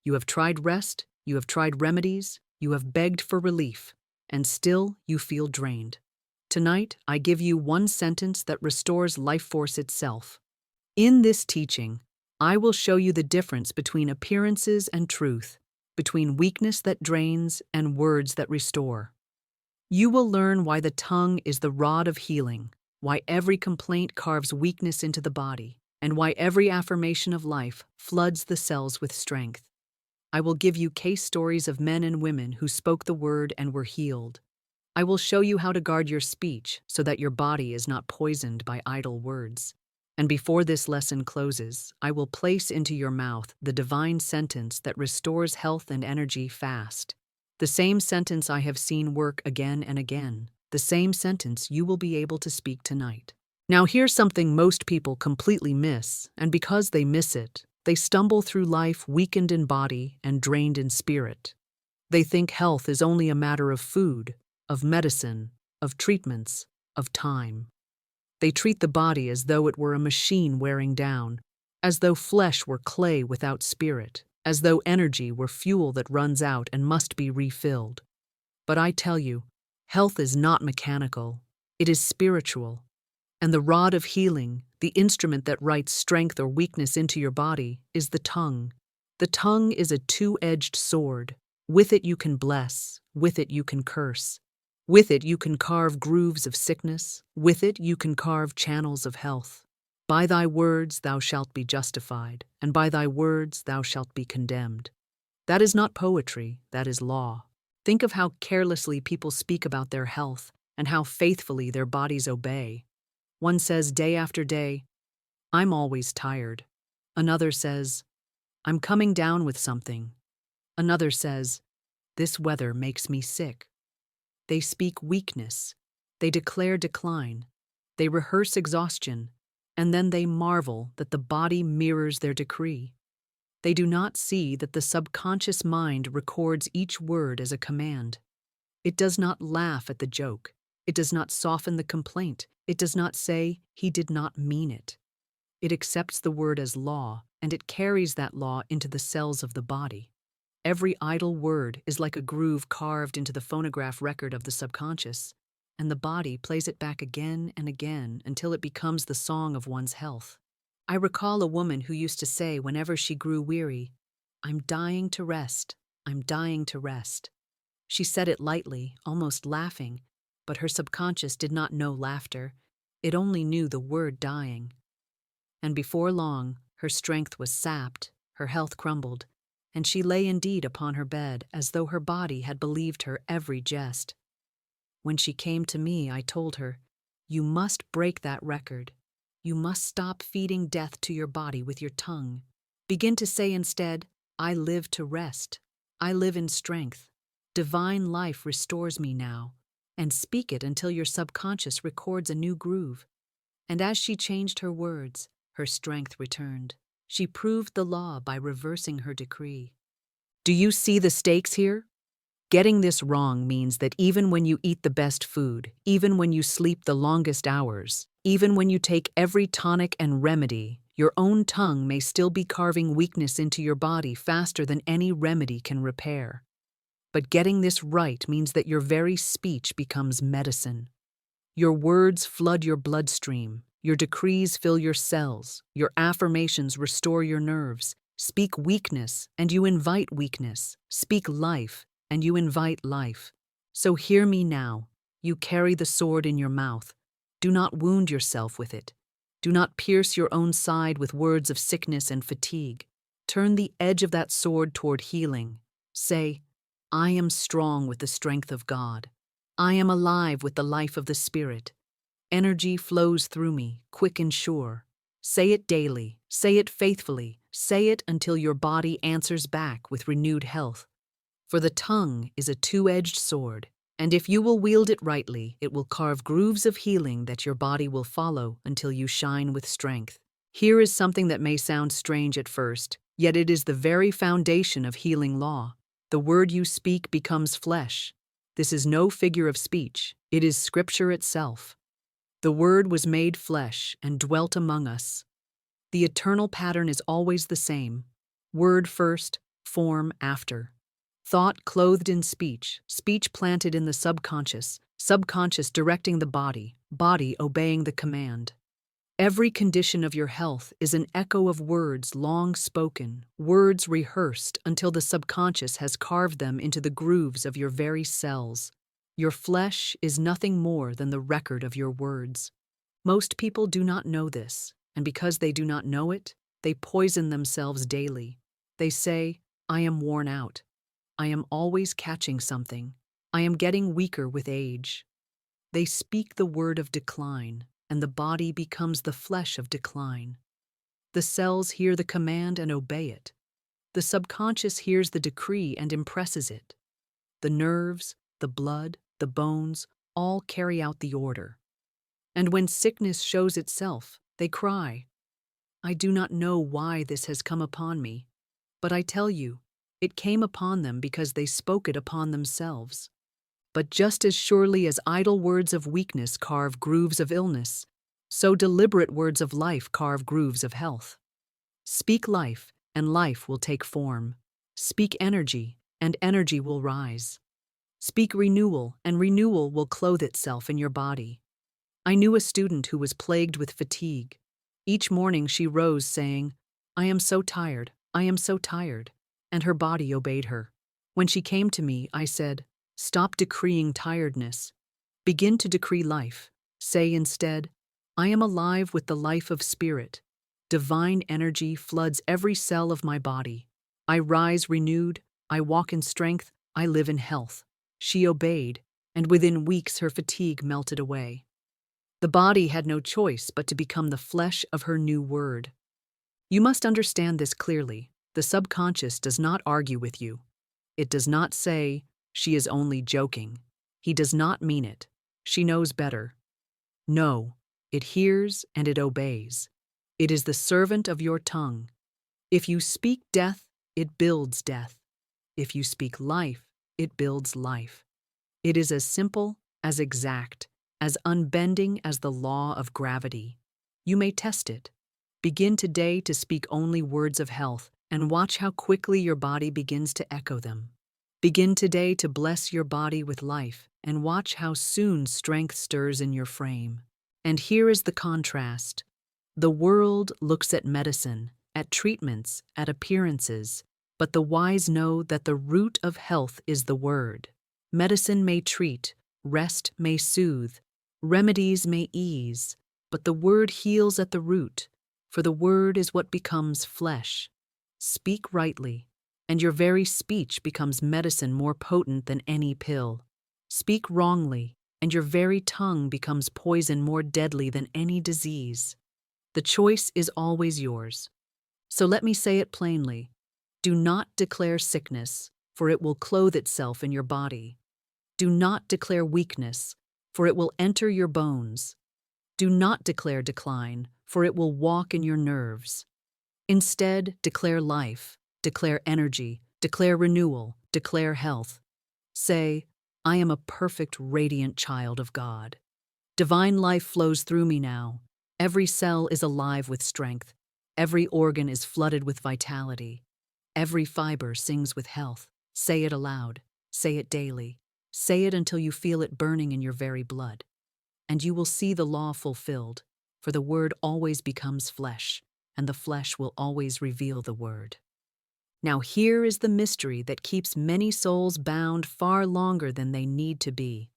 You have tried rest, you have tried remedies, you have begged for relief, and still you feel drained. Tonight, I give you one sentence that restores life force itself. In this teaching, I will show you the difference between appearances and truth, between weakness that drains and words that restore. You will learn why the tongue is the rod of healing, why every complaint carves weakness into the body, and why every affirmation of life floods the cells with strength. I will give you case stories of men and women who spoke the word and were healed. I will show you how to guard your speech so that your body is not poisoned by idle words. And before this lesson closes, I will place into your mouth the divine sentence that restores health and energy fast. The same sentence I have seen work again and again, the same sentence you will be able to speak tonight. Now here's something most people completely miss, and because they miss it, they stumble through life weakened in body and drained in spirit. They think health is only a matter of food, of medicine, of treatments, of time. They treat the body as though it were a machine wearing down, as though flesh were clay without spirit, as though energy were fuel that runs out and must be refilled. But I tell you, health is not mechanical, it is spiritual. And the rod of healing, the instrument that writes strength or weakness into your body, is the tongue. The tongue is a two-edged sword. With it you can bless, with it you can curse. With it you can carve grooves of sickness, with it you can carve channels of health. By thy words thou shalt be justified, and by thy words thou shalt be condemned. That is not poetry, that is law. Think of how carelessly people speak about their health, and how faithfully their bodies obey. One says day after day, I'm always tired. Another says, I'm coming down with something. Another says, this weather makes me sick. They speak weakness, they declare decline, they rehearse exhaustion, and then they marvel that the body mirrors their decree. They do not see that the subconscious mind records each word as a command. It does not laugh at the joke. It does not soften the complaint. It does not say, he did not mean it. It accepts the word as law, and it carries that law into the cells of the body. Every idle word is like a groove carved into the phonograph record of the subconscious, and the body plays it back again and again until it becomes the song of one's health. I recall a woman who used to say whenever she grew weary, I'm dying to rest, I'm dying to rest. She said it lightly, almost laughing, but her subconscious did not know laughter. It only knew the word dying. And before long, her strength was sapped, her health crumbled, and she lay indeed upon her bed as though her body had believed her every jest. When she came to me, I told her, you must break that record. You must stop feeding death to your body with your tongue. Begin to say instead, I live to rest. I live in strength. Divine life restores me now. And speak it until your subconscious records a new groove. And as she changed her words, her strength returned. She proved the law by reversing her decree. Do you see the stakes here? Getting this wrong means that even when you eat the best food, even when you sleep the longest hours, even when you take every tonic and remedy, your own tongue may still be carving weakness into your body faster than any remedy can repair. But getting this right means that your very speech becomes medicine. Your words flood your bloodstream. Your decrees fill your cells, your affirmations restore your nerves. Speak weakness, and you invite weakness. Speak life, and you invite life. So hear me now. You carry the sword in your mouth. Do not wound yourself with it. Do not pierce your own side with words of sickness and fatigue. Turn the edge of that sword toward healing. Say, I am strong with the strength of God. I am alive with the life of the Spirit. Energy flows through me, quick and sure. Say it daily, say it faithfully, say it until your body answers back with renewed health. For the tongue is a two-edged sword, and if you will wield it rightly, it will carve grooves of healing that your body will follow until you shine with strength. Here is something that may sound strange at first, yet it is the very foundation of healing law. The word you speak becomes flesh. This is no figure of speech, it is Scripture itself. The Word was made flesh and dwelt among us. The eternal pattern is always the same. Word first, form after. Thought clothed in speech, speech planted in the subconscious, subconscious directing the body, body obeying the command. Every condition of your health is an echo of words long spoken, words rehearsed until the subconscious has carved them into the grooves of your very cells. Your flesh is nothing more than the record of your words. Most people do not know this, and because they do not know it, they poison themselves daily. They say, "I am worn out. I am always catching something. I am getting weaker with age." They speak the word of decline, and the body becomes the flesh of decline. The cells hear the command and obey it. The subconscious hears the decree and impresses it. The nerves, the blood, the bones, all carry out the order. And when sickness shows itself, they cry, "I do not know why this has come upon me, but I tell you, it came upon them because they spoke it upon themselves." But just as surely as idle words of weakness carve grooves of illness, so deliberate words of life carve grooves of health. Speak life, and life will take form. Speak energy, and energy will rise. Speak renewal, and renewal will clothe itself in your body. I knew a student who was plagued with fatigue. Each morning she rose saying, "I am so tired, I am so tired," and her body obeyed her. When she came to me, I said, "Stop decreeing tiredness. Begin to decree life. Say instead, I am alive with the life of spirit. Divine energy floods every cell of my body. I rise renewed, I walk in strength, I live in health." She obeyed, and within weeks her fatigue melted away. The body had no choice but to become the flesh of her new word. You must understand this clearly. The subconscious does not argue with you. It does not say, "She is only joking." He does not mean it. She knows better. No, it hears and it obeys. It is the servant of your tongue. If you speak death, it builds death. If you speak life, it builds life. It is as simple, as exact, as unbending as the law of gravity. You may test it. Begin today to speak only words of health, and watch how quickly your body begins to echo them. Begin today to bless your body with life, and watch how soon strength stirs in your frame. And here is the contrast. The world looks at medicine, at treatments, at appearances, but the wise know that the root of health is the word. Medicine may treat, rest may soothe, remedies may ease, but the word heals at the root, for the word is what becomes flesh. Speak rightly, and your very speech becomes medicine more potent than any pill. Speak wrongly, and your very tongue becomes poison more deadly than any disease. The choice is always yours. So let me say it plainly. Do not declare sickness, for it will clothe itself in your body. Do not declare weakness, for it will enter your bones. Do not declare decline, for it will walk in your nerves. Instead, declare life, declare energy, declare renewal, declare health. Say, "I am a perfect, radiant child of God. Divine life flows through me now. Every cell is alive with strength. Every organ is flooded with vitality. Every fiber sings with health." Say it aloud. Say it daily. Say it until you feel it burning in your very blood. And you will see the law fulfilled, for the word always becomes flesh, and the flesh will always reveal the word. Now here is the mystery that keeps many souls bound far longer than they need to be.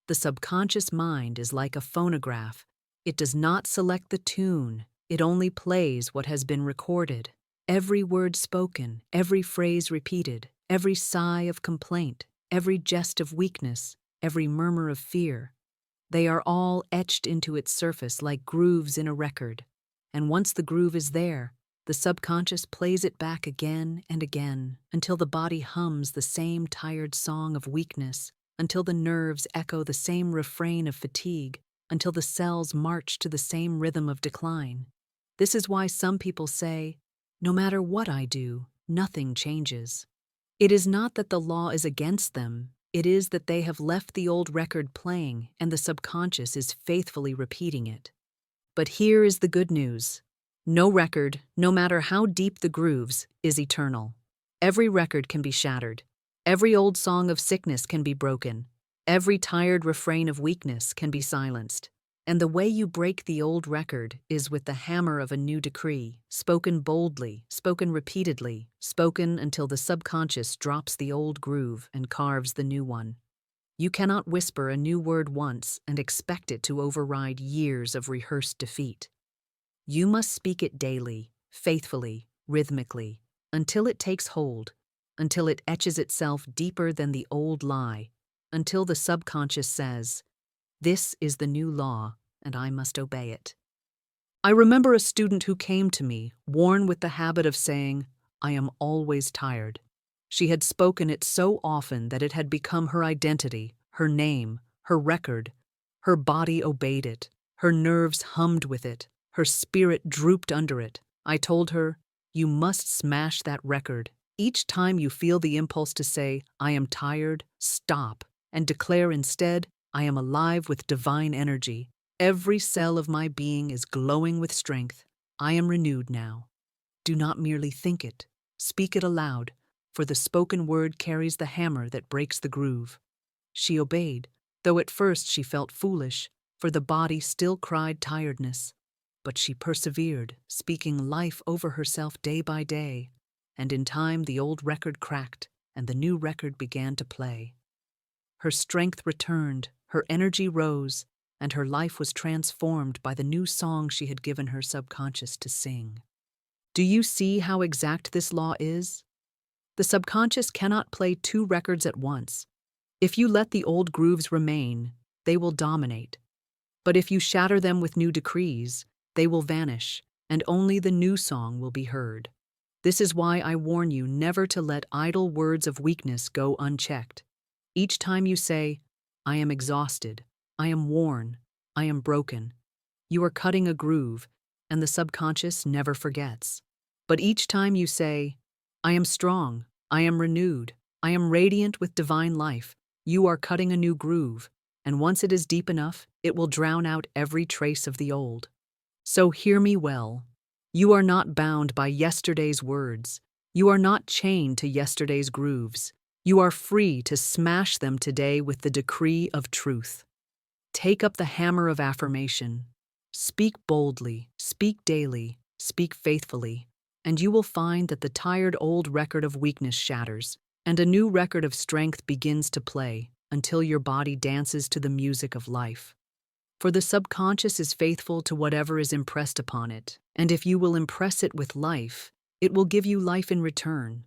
The subconscious mind is like a phonograph. It does not select the tune. It only plays what has been recorded. Every word spoken, every phrase repeated, every sigh of complaint, every jest of weakness, every murmur of fear, they are all etched into its surface like grooves in a record. And once the groove is there, the subconscious plays it back again and again until the body hums the same tired song of weakness, until the nerves echo the same refrain of fatigue, until the cells march to the same rhythm of decline. This is why some people say, "No matter what I do, nothing changes." It is not that the law is against them, it is that they have left the old record playing and the subconscious is faithfully repeating it. But here is the good news. No record, no matter how deep the grooves, is eternal. Every record can be shattered. Every old song of sickness can be broken. Every tired refrain of weakness can be silenced. And the way you break the old record is with the hammer of a new decree, spoken boldly, spoken repeatedly, spoken until the subconscious drops the old groove and carves the new one. You cannot whisper a new word once and expect it to override years of rehearsed defeat. You must speak it daily, faithfully, rhythmically, until it takes hold, until it etches itself deeper than the old lie, until the subconscious says, "This is the new law, and I must obey it." I remember a student who came to me, worn with the habit of saying, "I am always tired." She had spoken it so often that it had become her identity, her name, her record. Her body obeyed it, her nerves hummed with it, her spirit drooped under it. I told her, "You must smash that record. Each time you feel the impulse to say, 'I am tired,' stop, and declare instead, 'I am alive with divine energy. Every cell of my being is glowing with strength. I am renewed now.' Do not merely think it. Speak it aloud, for the spoken word carries the hammer that breaks the groove." She obeyed, though at first she felt foolish, for the body still cried tiredness. But she persevered, speaking life over herself day by day, and in time the old record cracked and the new record began to play. Her strength returned, her energy rose, and her life was transformed by the new song she had given her subconscious to sing. Do you see how exact this law is? The subconscious cannot play two records at once. If you let the old grooves remain, they will dominate. But if you shatter them with new decrees, they will vanish, and only the new song will be heard. This is why I warn you never to let idle words of weakness go unchecked. Each time you say, "I am exhausted, I am worn, I am broken," you are cutting a groove, and the subconscious never forgets. But each time you say, "I am strong, I am renewed, I am radiant with divine life," you are cutting a new groove, and once it is deep enough, it will drown out every trace of the old. So hear me well. You are not bound by yesterday's words. You are not chained to yesterday's grooves. You are free to smash them today with the decree of truth. Take up the hammer of affirmation. Speak boldly, speak daily, speak faithfully, and you will find that the tired old record of weakness shatters, and a new record of strength begins to play until your body dances to the music of life. For the subconscious is faithful to whatever is impressed upon it, and if you will impress it with life, it will give you life in return.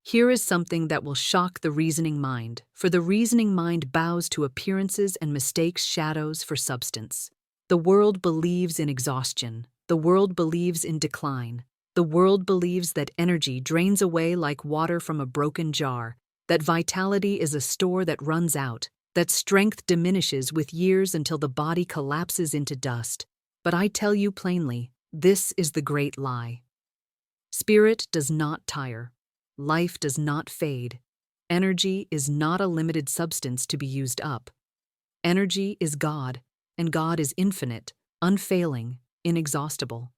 Here is something that will shock the reasoning mind, for the reasoning mind bows to appearances and mistakes shadows for substance. The world believes in exhaustion. The world believes in decline. The world believes that energy drains away like water from a broken jar, that vitality is a store that runs out, that strength diminishes with years until the body collapses into dust. But I tell you plainly, this is the great lie. Spirit does not tire. Life does not fade. Energy is not a limited substance to be used up. Energy is God, and God is infinite, unfailing, inexhaustible.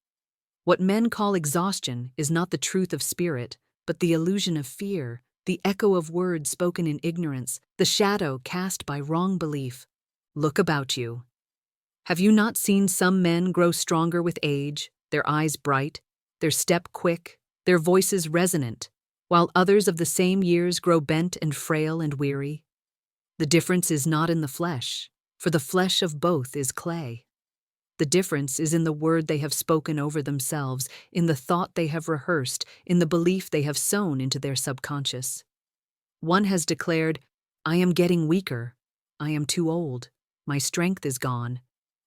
What men call exhaustion is not the truth of spirit, but the illusion of fear, the echo of words spoken in ignorance, the shadow cast by wrong belief. Look about you. Have you not seen some men grow stronger with age, their eyes bright, their step quick, their voices resonant, while others of the same years grow bent and frail and weary? The difference is not in the flesh, for the flesh of both is clay. The difference is in the word they have spoken over themselves, in the thought they have rehearsed, in the belief they have sown into their subconscious. One has declared, "I am getting weaker. I am too old. My strength is gone."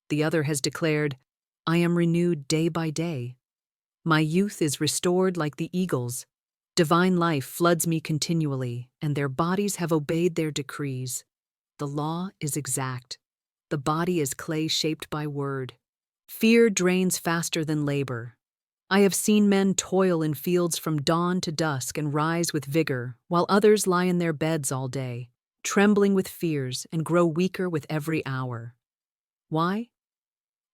The other has declared, "I am renewed day by day. My youth is restored like the eagle's. Divine life floods me continually, and their bodies have obeyed their decrees. The law is exact. The body is clay shaped by word. Fear drains faster than labor. I have seen men toil in fields from dawn to dusk and rise with vigor, while others lie in their beds all day, trembling with fears and grow weaker with every hour. Why?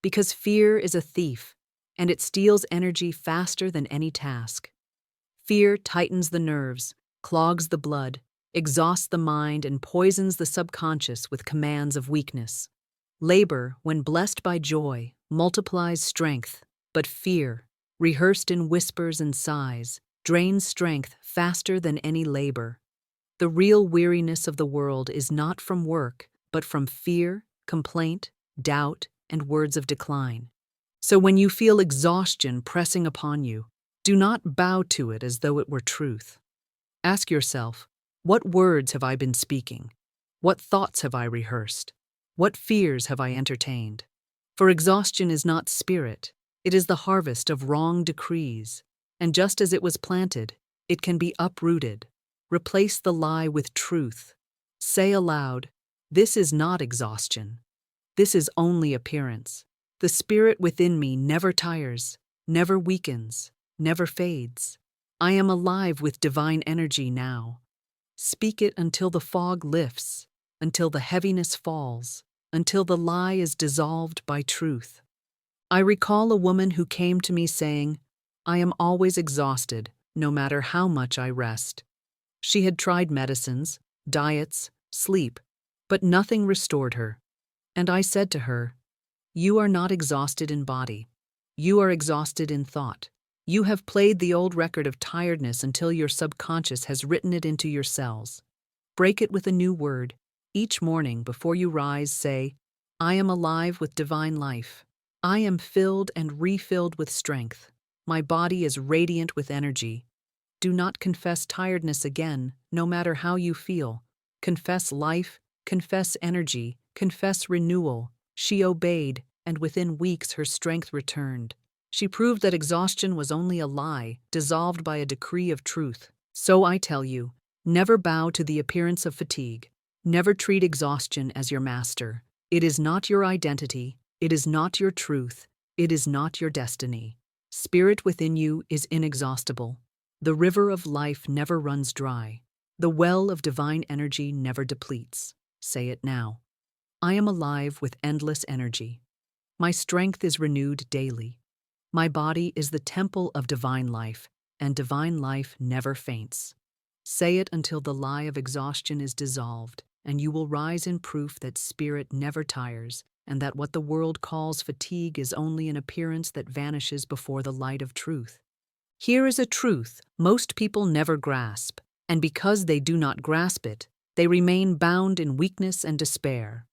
Because fear is a thief, and it steals energy faster than any task. Fear tightens the nerves, clogs the blood, exhausts the mind, and poisons the subconscious with commands of weakness. Labor, when blessed by joy, multiplies strength, but fear, rehearsed in whispers and sighs, drains strength faster than any labor. The real weariness of the world is not from work, but from fear, complaint, doubt, and words of decline. So when you feel exhaustion pressing upon you, do not bow to it as though it were truth. Ask yourself, what words have I been speaking? What thoughts have I rehearsed? What fears have I entertained? For exhaustion is not spirit, it is the harvest of wrong decrees, and just as it was planted, it can be uprooted. Replace the lie with truth. Say aloud, this is not exhaustion. This is only appearance. The spirit within me never tires, never weakens, never fades. I am alive with divine energy now. Speak it until the fog lifts, until the heaviness falls, until the lie is dissolved by truth. I recall a woman who came to me saying, I am always exhausted, no matter how much I rest. She had tried medicines, diets, sleep, but nothing restored her. And I said to her, you are not exhausted in body. You are exhausted in thought. You have played the old record of tiredness until your subconscious has written it into your cells. Break it with a new word. Each morning before you rise, say, I am alive with divine life. I am filled and refilled with strength. My body is radiant with energy. Do not confess tiredness again, no matter how you feel. Confess life, confess energy, confess renewal. She obeyed, and within weeks her strength returned. She proved that exhaustion was only a lie, dissolved by a decree of truth. So I tell you, never bow to the appearance of fatigue. Never treat exhaustion as your master. It is not your identity. It is not your truth. It is not your destiny. Spirit within you is inexhaustible. The river of life never runs dry. The well of divine energy never depletes. Say it now. I am alive with endless energy. My strength is renewed daily. My body is the temple of divine life, and divine life never faints. Say it until the lie of exhaustion is dissolved, and you will rise in proof that spirit never tires, and that what the world calls fatigue is only an appearance that vanishes before the light of truth. Here is a truth most people never grasp, and because they do not grasp it, they remain bound in weakness and despair.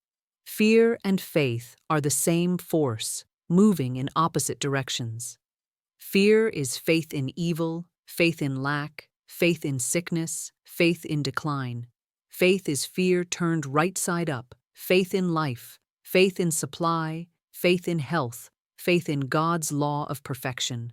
Fear and faith are the same force, moving in opposite directions. Fear is faith in evil, faith in lack, faith in sickness, faith in decline. Faith is fear turned right side up, faith in life, faith in supply, faith in health, faith in God's law of perfection.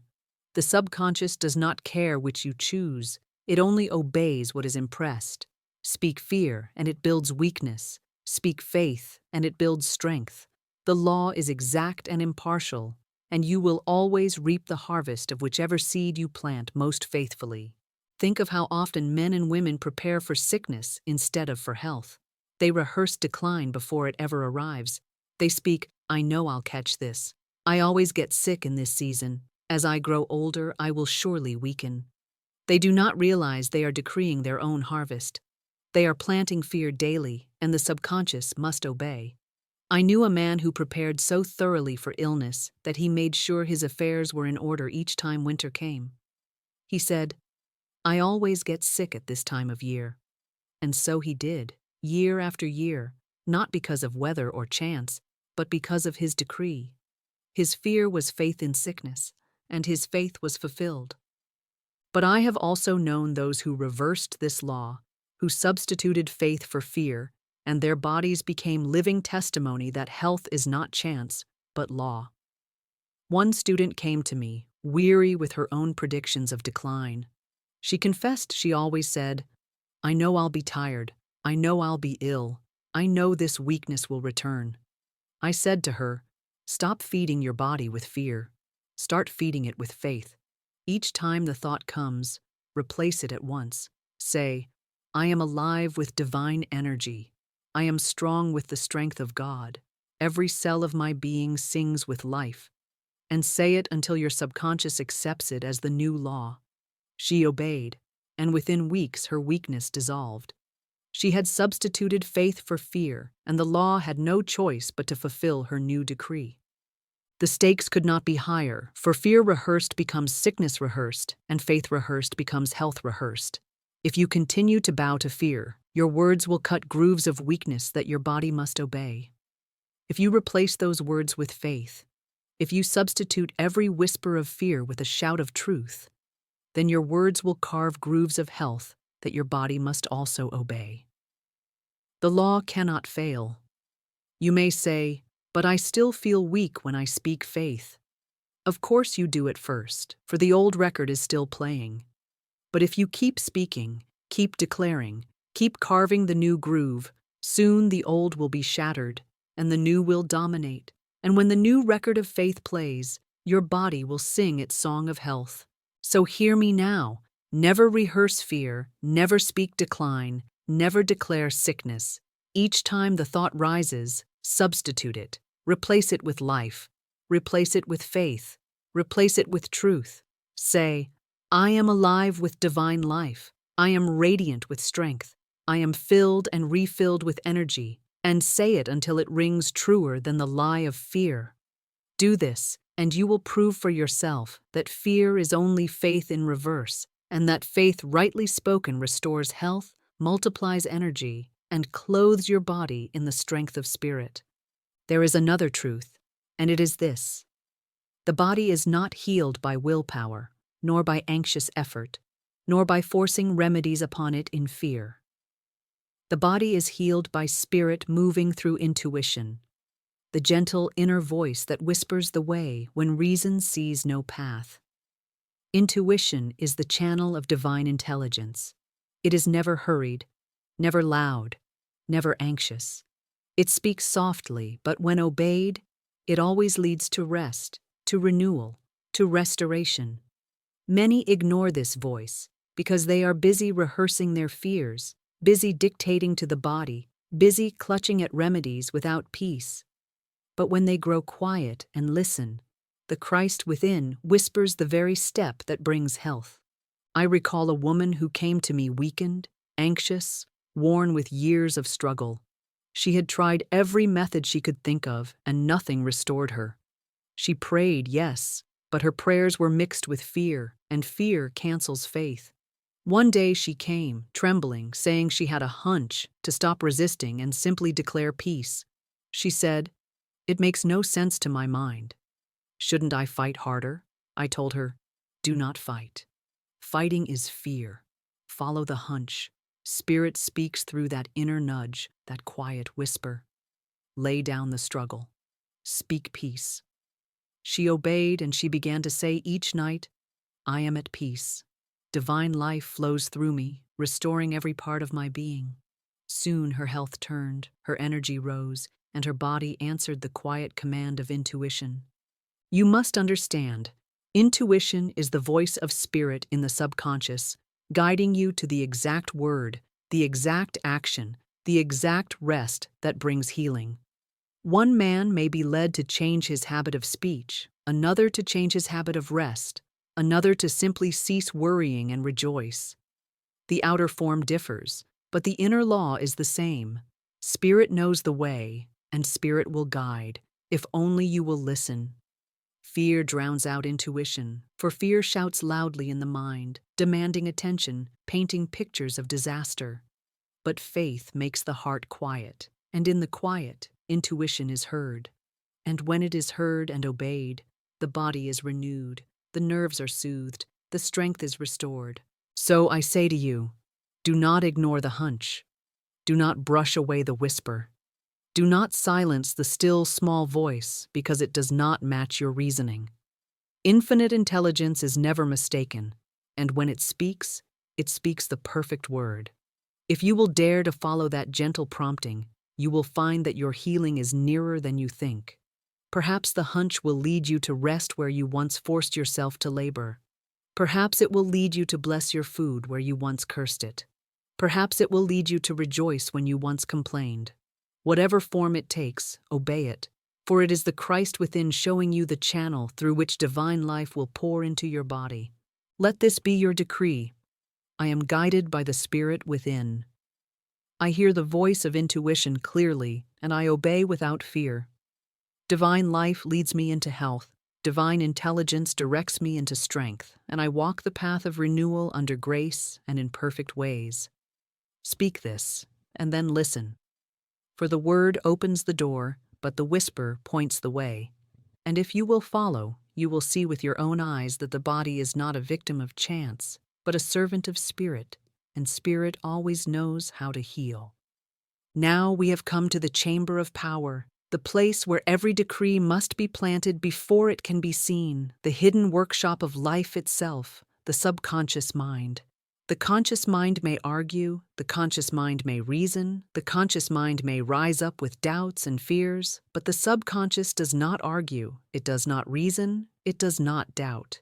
The subconscious does not care which you choose, it only obeys what is impressed. Speak fear, and it builds weakness. Speak faith, and it builds strength. The law is exact and impartial, and you will always reap the harvest of whichever seed you plant most faithfully. Think of how often men and women prepare for sickness instead of for health. They rehearse decline before it ever arrives. They speak, I know I'll catch this. I always get sick in this season. As I grow older, I will surely weaken. They do not realize they are decreeing their own harvest. They are planting fear daily, and the subconscious must obey. I knew a man who prepared so thoroughly for illness that he made sure his affairs were in order each time winter came. He said, I always get sick at this time of year. And so he did, year after year, not because of weather or chance, but because of his decree. His fear was faith in sickness, and his faith was fulfilled. But I have also known those who reversed this law, who substituted faith for fear, and their bodies became living testimony that health is not chance, but law. One student came to me, weary with her own predictions of decline. She confessed she always said, I know I'll be tired, I know I'll be ill, I know this weakness will return. I said to her, stop feeding your body with fear. Start feeding it with faith. Each time the thought comes, replace it at once. Say, I am alive with divine energy. I am strong with the strength of God. Every cell of my being sings with life. And say it until your subconscious accepts it as the new law. She obeyed, and within weeks her weakness dissolved. She had substituted faith for fear, and the law had no choice but to fulfill her new decree. The stakes could not be higher, for fear rehearsed becomes sickness rehearsed, and faith rehearsed becomes health rehearsed. If you continue to bow to fear, your words will cut grooves of weakness that your body must obey. If you replace those words with faith, if you substitute every whisper of fear with a shout of truth, then your words will carve grooves of health that your body must also obey. The law cannot fail. You may say, "But I still feel weak when I speak faith." Of course you do at first, for the old record is still playing. But if you keep speaking, keep declaring, keep carving the new groove, soon the old will be shattered, and the new will dominate. And when the new record of faith plays, your body will sing its song of health. So hear me now. Never rehearse fear, never speak decline, never declare sickness. Each time the thought rises, substitute it. Replace it with life. Replace it with faith. Replace it with truth. Say, "I am alive with divine life. I am radiant with strength. I am filled and refilled with energy." And say it until it rings truer than the lie of fear. Do this, and you will prove for yourself that fear is only faith in reverse, and that faith rightly spoken restores health, multiplies energy, and clothes your body in the strength of spirit. There is another truth, and it is this: the body is not healed by willpower, nor by anxious effort, nor by forcing remedies upon it in fear. The body is healed by spirit moving through intuition, the gentle inner voice that whispers the way when reason sees no path. Intuition is the channel of divine intelligence. It is never hurried, never loud, never anxious. It speaks softly, but when obeyed, it always leads to rest, to renewal, to restoration. Many ignore this voice because they are busy rehearsing their fears, busy dictating to the body, busy clutching at remedies without peace. But when they grow quiet and listen, the Christ within whispers the very step that brings health. I recall a woman who came to me weakened, anxious, worn with years of struggle. She had tried every method she could think of, and nothing restored her. She prayed, yes, but her prayers were mixed with fear, and fear cancels faith. One day she came, trembling, saying she had a hunch to stop resisting and simply declare peace. She said, "It makes no sense to my mind." "Shouldn't I fight harder?" I told her, "Do not fight. Fighting is fear. Follow the hunch. Spirit speaks through that inner nudge, that quiet whisper. Lay down the struggle. Speak peace." She obeyed, and she began to say each night, "I am at peace. Divine life flows through me, restoring every part of my being." Soon her health turned, her energy rose, and her body answered the quiet command of intuition. You must understand, intuition is the voice of spirit in the subconscious, guiding you to the exact word, the exact action, the exact rest that brings healing. One man may be led to change his habit of speech, another to change his habit of rest, another to simply cease worrying and rejoice. The outer form differs, but the inner law is the same. Spirit knows the way, and spirit will guide, if only you will listen. Fear drowns out intuition, for fear shouts loudly in the mind, demanding attention, painting pictures of disaster. But faith makes the heart quiet, and in the quiet, intuition is heard. And when it is heard and obeyed, the body is renewed, the nerves are soothed, the strength is restored. So I say to you, do not ignore the hunch. Do not brush away the whisper. Do not silence the still small voice because it does not match your reasoning. Infinite intelligence is never mistaken, and when it speaks the perfect word. If you will dare to follow that gentle prompting, you will find that your healing is nearer than you think. Perhaps the hunch will lead you to rest where you once forced yourself to labor. Perhaps it will lead you to bless your food where you once cursed it. Perhaps it will lead you to rejoice when you once complained. Whatever form it takes, obey it, for it is the Christ within showing you the channel through which divine life will pour into your body. Let this be your decree. I am guided by the Spirit within. I hear the voice of intuition clearly, and I obey without fear. Divine life leads me into health. Divine intelligence directs me into strength, and I walk the path of renewal under grace and in perfect ways. Speak this, and then listen. For the word opens the door, but the whisper points the way. And if you will follow, you will see with your own eyes that the body is not a victim of chance, but a servant of spirit, and spirit always knows how to heal. Now we have come to the chamber of power, the place where every decree must be planted before it can be seen, the hidden workshop of life itself, the subconscious mind. The conscious mind may argue, the conscious mind may reason, the conscious mind may rise up with doubts and fears, but the subconscious does not argue, it does not reason, it does not doubt.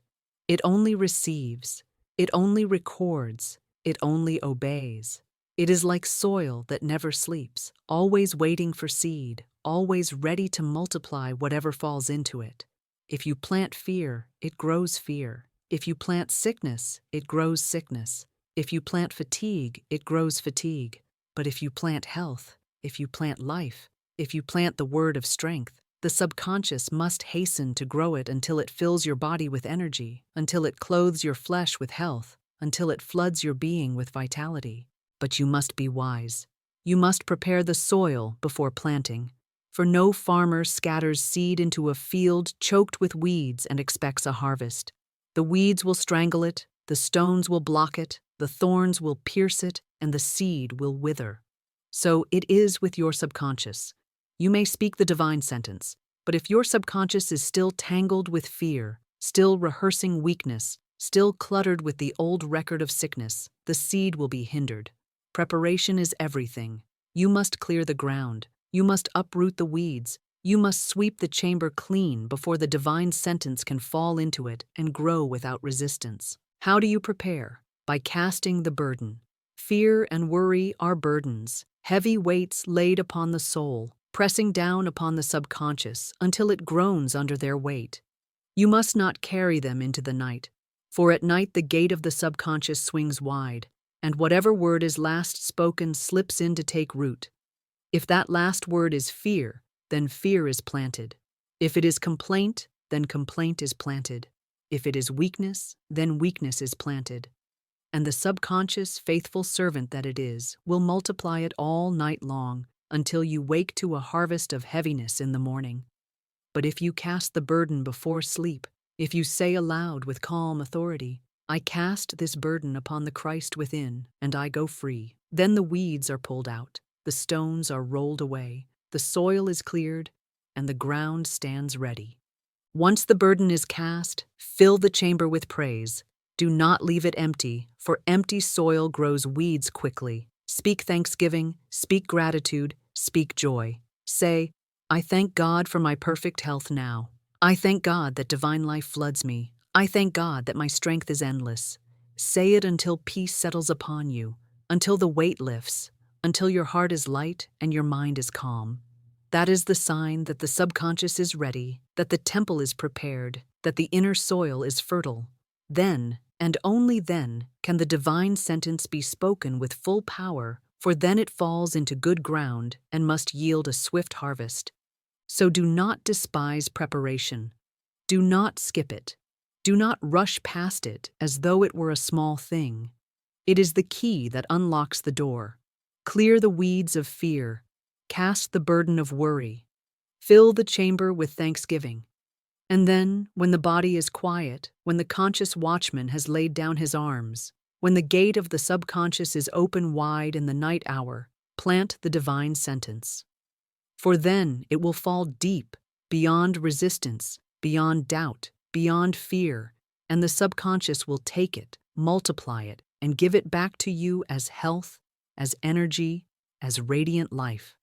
It only receives, it only records, it only obeys. It is like soil that never sleeps, always waiting for seed, always ready to multiply whatever falls into it. If you plant fear, it grows fear. If you plant sickness, it grows sickness. If you plant fatigue, it grows fatigue. But if you plant health, if you plant life, if you plant the word of strength, the subconscious must hasten to grow it until it fills your body with energy, until it clothes your flesh with health, until it floods your being with vitality. But you must be wise. You must prepare the soil before planting, for no farmer scatters seed into a field choked with weeds and expects a harvest. The weeds will strangle it, the stones will block it, the thorns will pierce it, and the seed will wither. So it is with your subconscious. You may speak the divine sentence, but if your subconscious is still tangled with fear, still rehearsing weakness, still cluttered with the old record of sickness, the seed will be hindered. Preparation is everything. You must clear the ground. You must uproot the weeds. You must sweep the chamber clean before the divine sentence can fall into it and grow without resistance. How do you prepare? By casting the burden. Fear and worry are burdens, heavy weights laid upon the soul, pressing down upon the subconscious until it groans under their weight. You must not carry them into the night, for at night the gate of the subconscious swings wide, and whatever word is last spoken slips in to take root. If that last word is fear, then fear is planted. If it is complaint, then complaint is planted. If it is weakness, then weakness is planted. And the subconscious, faithful servant that it is, will multiply it all night long until you wake to a harvest of heaviness in the morning. But if you cast the burden before sleep, if you say aloud with calm authority, I cast this burden upon the Christ within, and I go free. Then the weeds are pulled out, the stones are rolled away, the soil is cleared, and the ground stands ready. Once the burden is cast, fill the chamber with praise. Do not leave it empty, for empty soil grows weeds quickly. Speak thanksgiving, speak gratitude, speak joy. Say, I thank God for my perfect health now. I thank God that divine life floods me. I thank God that my strength is endless. Say it until peace settles upon you, until the weight lifts, until your heart is light and your mind is calm. That is the sign that the subconscious is ready, that the temple is prepared, that the inner soil is fertile. Then, and only then, can the divine sentence be spoken with full power, for then it falls into good ground and must yield a swift harvest. So do not despise preparation. Do not skip it. Do not rush past it as though it were a small thing. It is the key that unlocks the door. Clear the weeds of fear. Cast the burden of worry. Fill the chamber with thanksgiving. And then, when the body is quiet, when the conscious watchman has laid down his arms, when the gate of the subconscious is open wide in the night hour, plant the divine sentence. For then it will fall deep, beyond resistance, beyond doubt, beyond fear, and the subconscious will take it, multiply it, and give it back to you as health, as energy, as radiant life.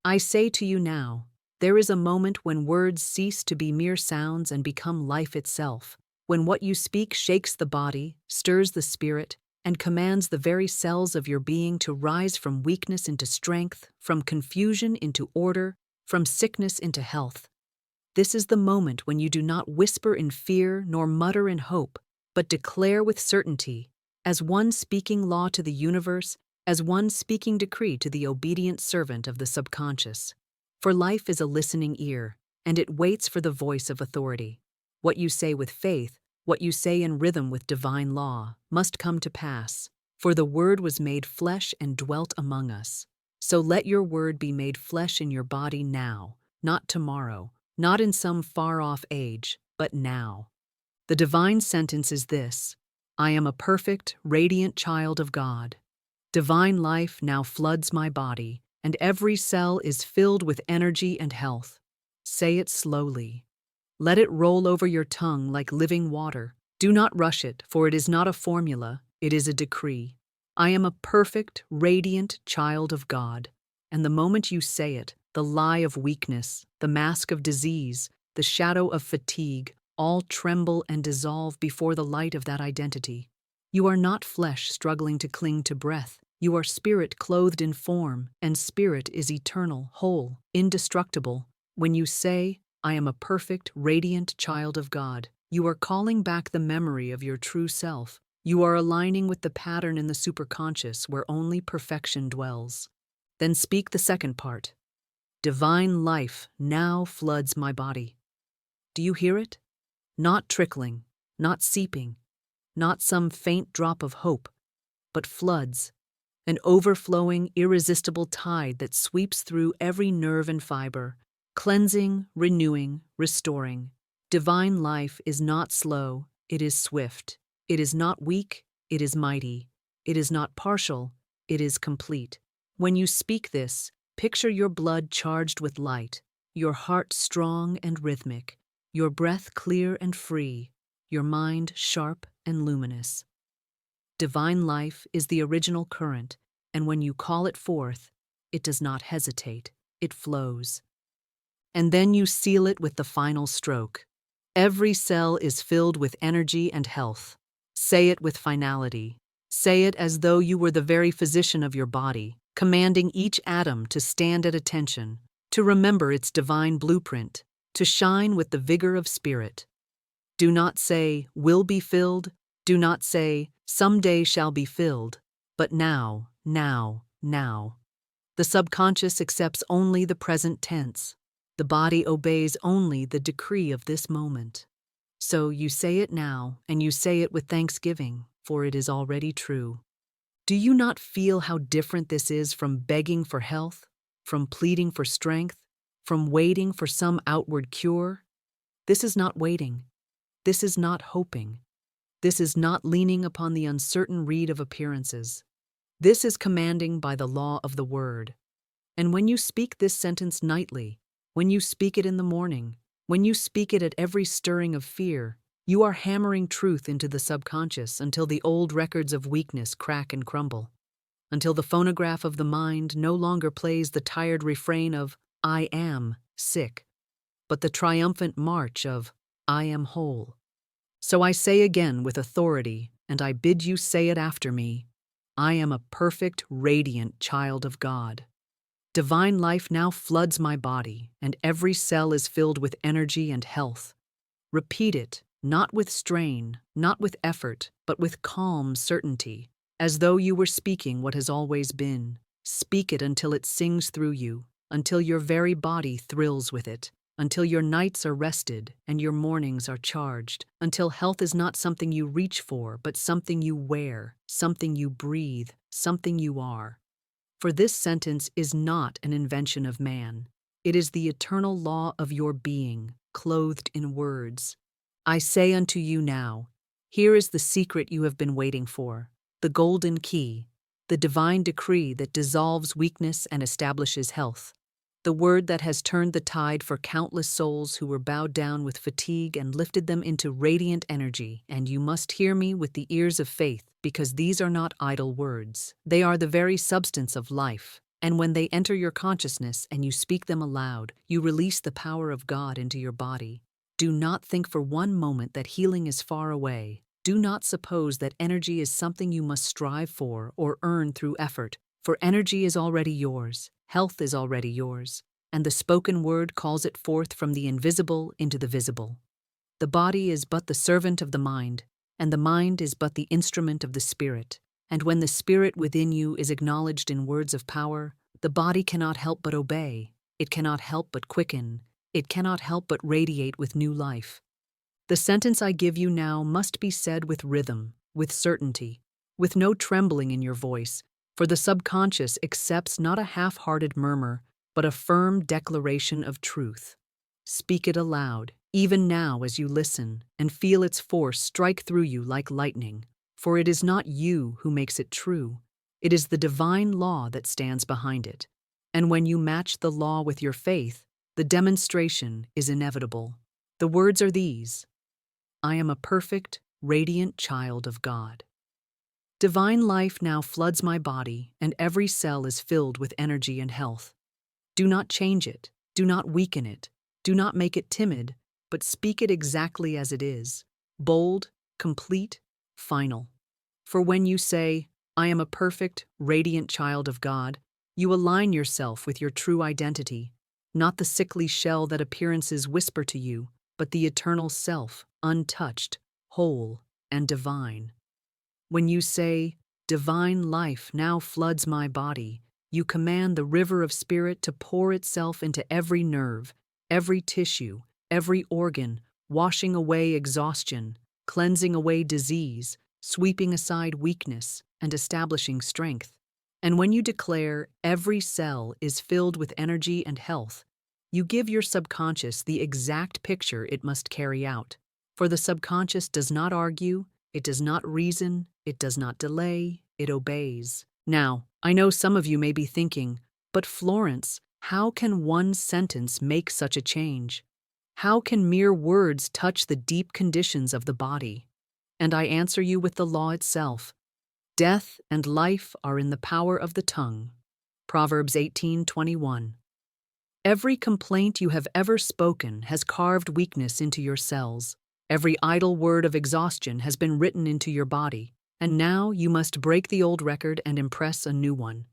I say to you now, there is a moment when words cease to be mere sounds and become life itself, when what you speak shakes the body, stirs the spirit, and commands the very cells of your being to rise from weakness into strength, from confusion into order, from sickness into health. This is the moment when you do not whisper in fear nor mutter in hope, but declare with certainty, as one speaking law to the universe, as one speaking decree to the obedient servant of the subconscious. For life is a listening ear, and it waits for the voice of authority. What you say with faith, what you say in rhythm with divine law, must come to pass. For the Word was made flesh and dwelt among us. So let your word be made flesh in your body now, not tomorrow, not in some far-off age, but now. The divine sentence is this: I am a perfect, radiant child of God. Divine life now floods my body, and every cell is filled with energy and health. Say it slowly. Let it roll over your tongue like living water. Do not rush it, for it is not a formula, it is a decree. I am a perfect, radiant child of God. And the moment you say it, the lie of weakness, the mask of disease, the shadow of fatigue, all tremble and dissolve before the light of that identity. You are not flesh struggling to cling to breath. You are spirit clothed in form, and spirit is eternal, whole, indestructible. When you say, I am a perfect, radiant child of God, you are calling back the memory of your true self. You are aligning with the pattern in the superconscious where only perfection dwells. Then speak the second part. Divine life now floods my body. Do you hear it? Not trickling, not seeping, not some faint drop of hope, but floods, an overflowing, irresistible tide that sweeps through every nerve and fiber, cleansing, renewing, restoring. Divine life is not slow, it is swift. It is not weak, it is mighty. It is not partial, it is complete. When you speak this, picture your blood charged with light, your heart strong and rhythmic, your breath clear and free, your mind sharp and luminous. Divine life is the original current, and when you call it forth, it does not hesitate, it flows. And then you seal it with the final stroke. Every cell is filled with energy and health. Say it with finality. Say it as though you were the very physician of your body, commanding each atom to stand at attention, to remember its divine blueprint, to shine with the vigor of spirit. Do not say, will be filled. Do not say, someday shall be filled. But now, now, now. The subconscious accepts only the present tense. The body obeys only the decree of this moment. So you say it now, and you say it with thanksgiving, for it is already true. Do you not feel how different this is from begging for health, from pleading for strength, from waiting for some outward cure? This is not waiting. This is not hoping. This is not leaning upon the uncertain reed of appearances. This is commanding by the law of the word. And when you speak this sentence nightly, when you speak it in the morning, when you speak it at every stirring of fear, you are hammering truth into the subconscious until the old records of weakness crack and crumble, until the phonograph of the mind no longer plays the tired refrain of, I am sick, but the triumphant march of, I am whole. So I say again with authority, and I bid you say it after me, I am a perfect, radiant child of God. Divine life now floods my body, and every cell is filled with energy and health. Repeat it, not with strain, not with effort, but with calm certainty, as though you were speaking what has always been. Speak it until it sings through you, until your very body thrills with it, until your nights are rested and your mornings are charged, until health is not something you reach for, but something you wear, something you breathe, something you are. For this sentence is not an invention of man. It is the eternal law of your being, clothed in words. I say unto you now, here is the secret you have been waiting for, the golden key, the divine decree that dissolves weakness and establishes health, the word that has turned the tide for countless souls who were bowed down with fatigue and lifted them into radiant energy. And you must hear me with the ears of faith, because these are not idle words. They are the very substance of life. And when they enter your consciousness and you speak them aloud, you release the power of God into your body. Do not think for one moment that healing is far away. Do not suppose that energy is something you must strive for or earn through effort, for energy is already yours, health is already yours, and the spoken word calls it forth from the invisible into the visible. The body is but the servant of the mind. and the mind is but the instrument of the spirit. And when the spirit within you is acknowledged in words of power, the body cannot help but obey, it cannot help but quicken, it cannot help but radiate with new life. The sentence I give you now must be said with rhythm, with certainty, with no trembling in your voice, for the subconscious accepts not a half-hearted murmur, but a firm declaration of truth. Speak it aloud, even now as you listen, and feel its force strike through you like lightning, for it is not you who makes it true. It is the divine law that stands behind it. And when you match the law with your faith, the demonstration is inevitable. The words are these: I am a perfect, radiant child of God. Divine life now floods my body, and every cell is filled with energy and health. Do not change it, do not weaken it, do not make it timid, but speak it exactly as it is, bold, complete, final. For when you say, I am a perfect, radiant child of God, you align yourself with your true identity, not the sickly shell that appearances whisper to you, but the eternal self, untouched, whole, and divine. When you say, divine life now floods my body, you command the river of spirit to pour itself into every nerve, every tissue, every organ, washing away exhaustion, cleansing away disease, sweeping aside weakness, and establishing strength. And when you declare every cell is filled with energy and health, you give your subconscious the exact picture it must carry out. For the subconscious does not argue, it does not reason, it does not delay, it obeys. Now, I know some of you may be thinking, but Florence, how can one sentence make such a change? How can mere words touch the deep conditions of the body? And I answer you with the law itself. Death and life are in the power of the tongue. Proverbs 18:21. Every complaint you have ever spoken has carved weakness into your cells. Every idle word of exhaustion has been written into your body, and now you must break the old record and impress a new one.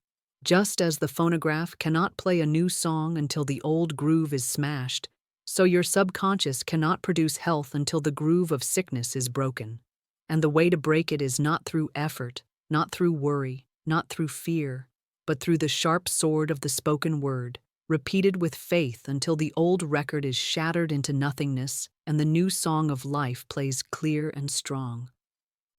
Just as the phonograph cannot play a new song until the old groove is smashed, so your subconscious cannot produce health until the groove of sickness is broken. And the way to break it is not through effort, not through worry, not through fear, but through the sharp sword of the spoken word, repeated with faith until the old record is shattered into nothingness and the new song of life plays clear and strong.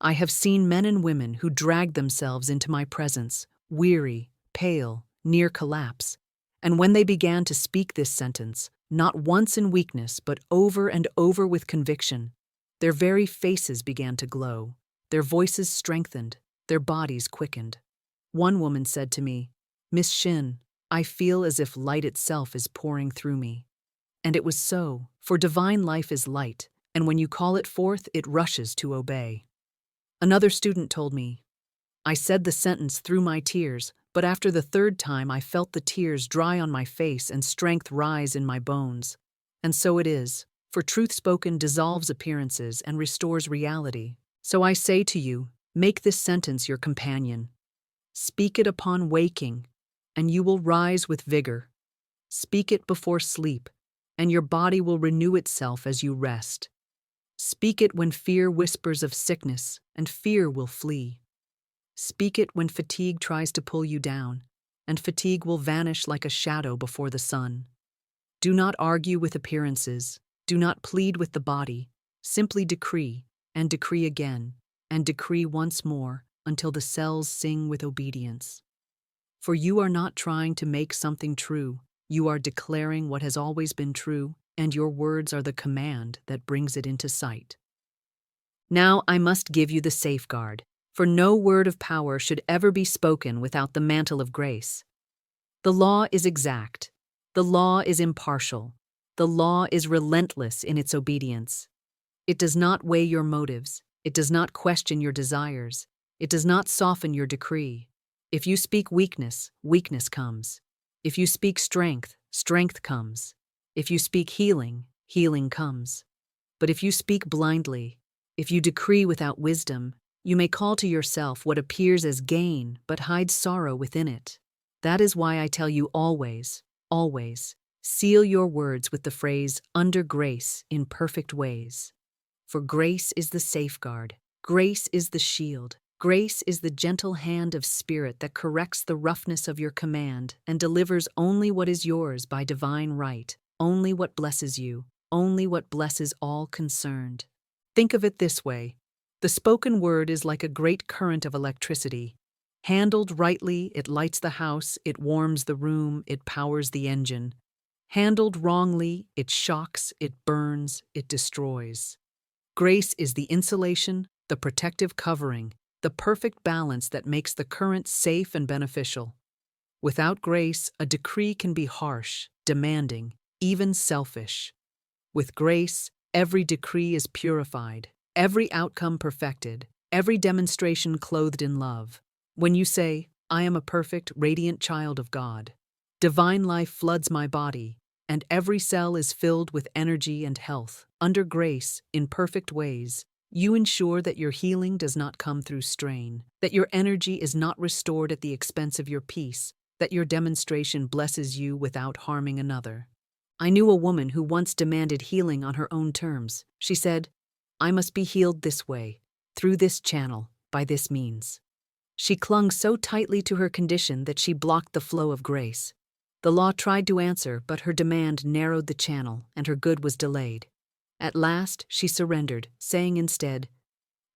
I have seen men and women who dragged themselves into my presence, weary, pale, near collapse, and when they began to speak this sentence, not once in weakness but over and over with conviction, their very faces began to glow, their voices strengthened, their bodies quickened. One woman said to me, Miss Shinn, I feel as if light itself is pouring through me. And it was so, for divine life is light, and when you call it forth, it rushes to obey. Another student told me, I said the sentence through my tears, but after the third time I felt the tears dry on my face and strength rise in my bones. And so it is, for truth spoken dissolves appearances and restores reality. So I say to you, make this sentence your companion. Speak it upon waking, and you will rise with vigor. Speak it before sleep, and your body will renew itself as you rest. Speak it when fear whispers of sickness, and fear will flee. Speak it when fatigue tries to pull you down, and fatigue will vanish like a shadow before the sun. Do not argue with appearances, do not plead with the body, simply decree, and decree again, and decree once more until the cells sing with obedience. For you are not trying to make something true, you are declaring what has always been true, and your words are the command that brings it into sight. Now I must give you the safeguard, for no word of power should ever be spoken without the mantle of grace. The law is exact, the law is impartial, the law is relentless in its obedience. It does not weigh your motives, it does not question your desires, it does not soften your decree. If you speak weakness, weakness comes. If you speak strength, strength comes. If you speak healing, healing comes. But if you speak blindly, if you decree without wisdom, you may call to yourself what appears as gain but hides sorrow within it. That is why I tell you always, always, seal your words with the phrase, under grace in perfect ways. For grace is the safeguard, Grace is the shield. Grace is the gentle hand of spirit that corrects the roughness of your command and delivers only what is yours by divine right, only what blesses you, only what blesses all concerned. Think of it this way. The spoken word is like a great current of electricity. Handled rightly, it lights the house, it warms the room, it powers the engine. Handled wrongly, it shocks, it burns, it destroys. Grace is the insulation, the protective covering, the perfect balance that makes the current safe and beneficial. Without grace, a decree can be harsh, demanding, even selfish. With grace, every decree is purified, every outcome perfected, every demonstration clothed in love. When you say, I am a perfect, radiant child of God, divine life floods my body, and every cell is filled with energy and health. Under grace, in perfect ways, you ensure that your healing does not come through strain, that your energy is not restored at the expense of your peace, that your demonstration blesses you without harming another. I knew a woman who once demanded healing on her own terms. She said, I must be healed this way, through this channel, by this means. She clung so tightly to her condition that she blocked the flow of grace. The law tried to answer, but her demand narrowed the channel, and her good was delayed. At last, she surrendered, saying instead,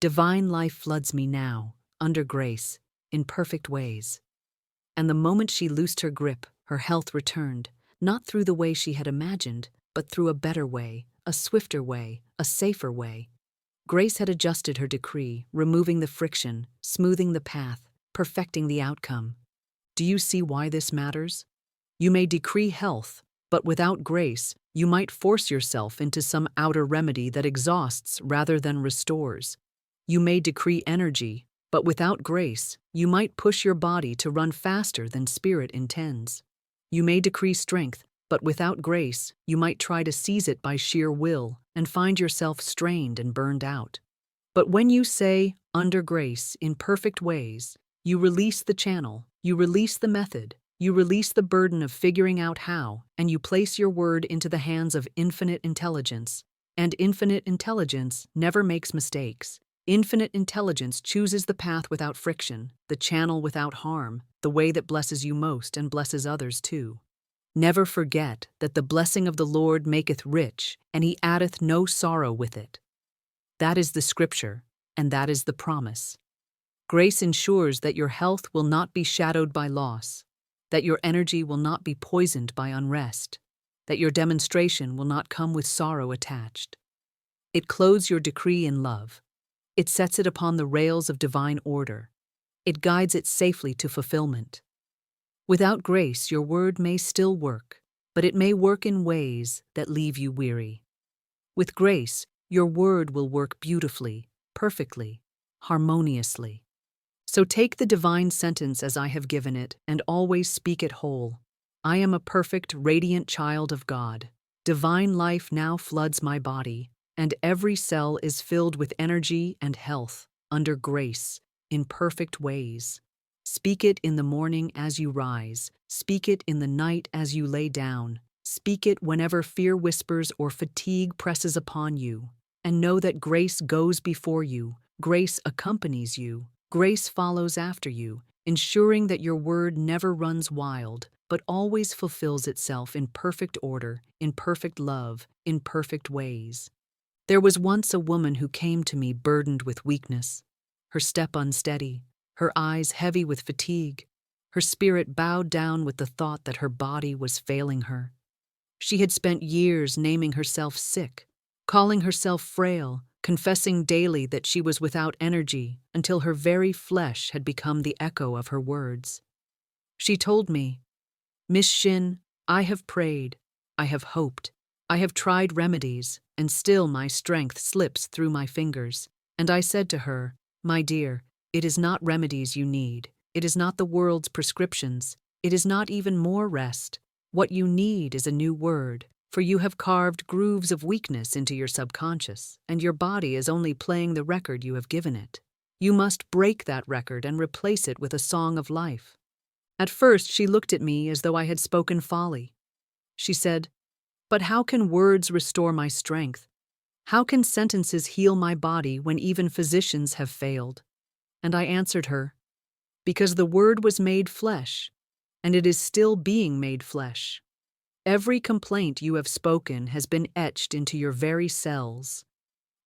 Divine life floods me now, under grace, in perfect ways. And the moment she loosed her grip, her health returned, not through the way she had imagined, but through a better way, a swifter way, a safer way. Grace had adjusted her decree, removing the friction, smoothing the path, perfecting the outcome. Do you see why this matters? You may decree health, but without grace, you might force yourself into some outer remedy that exhausts rather than restores. You may decree energy, but without grace, you might push your body to run faster than spirit intends. You may decree strength, but without grace, you might try to seize it by sheer will and find yourself strained and burned out. But when you say, under grace, in perfect ways, you release the channel, you release the method, you release the burden of figuring out how, and you place your word into the hands of infinite intelligence. And infinite intelligence never makes mistakes. Infinite intelligence chooses the path without friction, the channel without harm, the way that blesses you most and blesses others too. Never forget that the blessing of the Lord maketh rich, and he addeth no sorrow with it. That is the scripture, and that is the promise. Grace ensures that your health will not be shadowed by loss, that your energy will not be poisoned by unrest, that your demonstration will not come with sorrow attached. It clothes your decree in love. It sets it upon the rails of divine order. It guides it safely to fulfillment. Without grace, your word may still work, but it may work in ways that leave you weary. With grace, your word will work beautifully, perfectly, harmoniously. So take the divine sentence as I have given it and always speak it whole. I am a perfect, radiant child of God. Divine life now floods my body, and every cell is filled with energy and health, under grace, in perfect ways. Speak it in the morning as you rise. Speak it in the night as you lay down. Speak it whenever fear whispers or fatigue presses upon you. And know that grace goes before you, grace accompanies you, grace follows after you, ensuring that your word never runs wild, but always fulfills itself in perfect order, in perfect love, in perfect ways. There was once a woman who came to me burdened with weakness, her step unsteady, her eyes heavy with fatigue, her spirit bowed down with the thought that her body was failing her. She had spent years naming herself sick, calling herself frail, confessing daily that she was without energy until her very flesh had become the echo of her words. She told me, Miss Shinn, I have prayed, I have hoped, I have tried remedies, and still my strength slips through my fingers. And I said to her, my dear, it is not remedies you need, it is not the world's prescriptions, it is not even more rest. What you need is a new word, for you have carved grooves of weakness into your subconscious, and your body is only playing the record you have given it. You must break that record and replace it with a song of life. At first, she looked at me as though I had spoken folly. She said, But how can words restore my strength? How can sentences heal my body when even physicians have failed? And I answered her, because the Word was made flesh, and it is still being made flesh. Every complaint you have spoken has been etched into your very cells.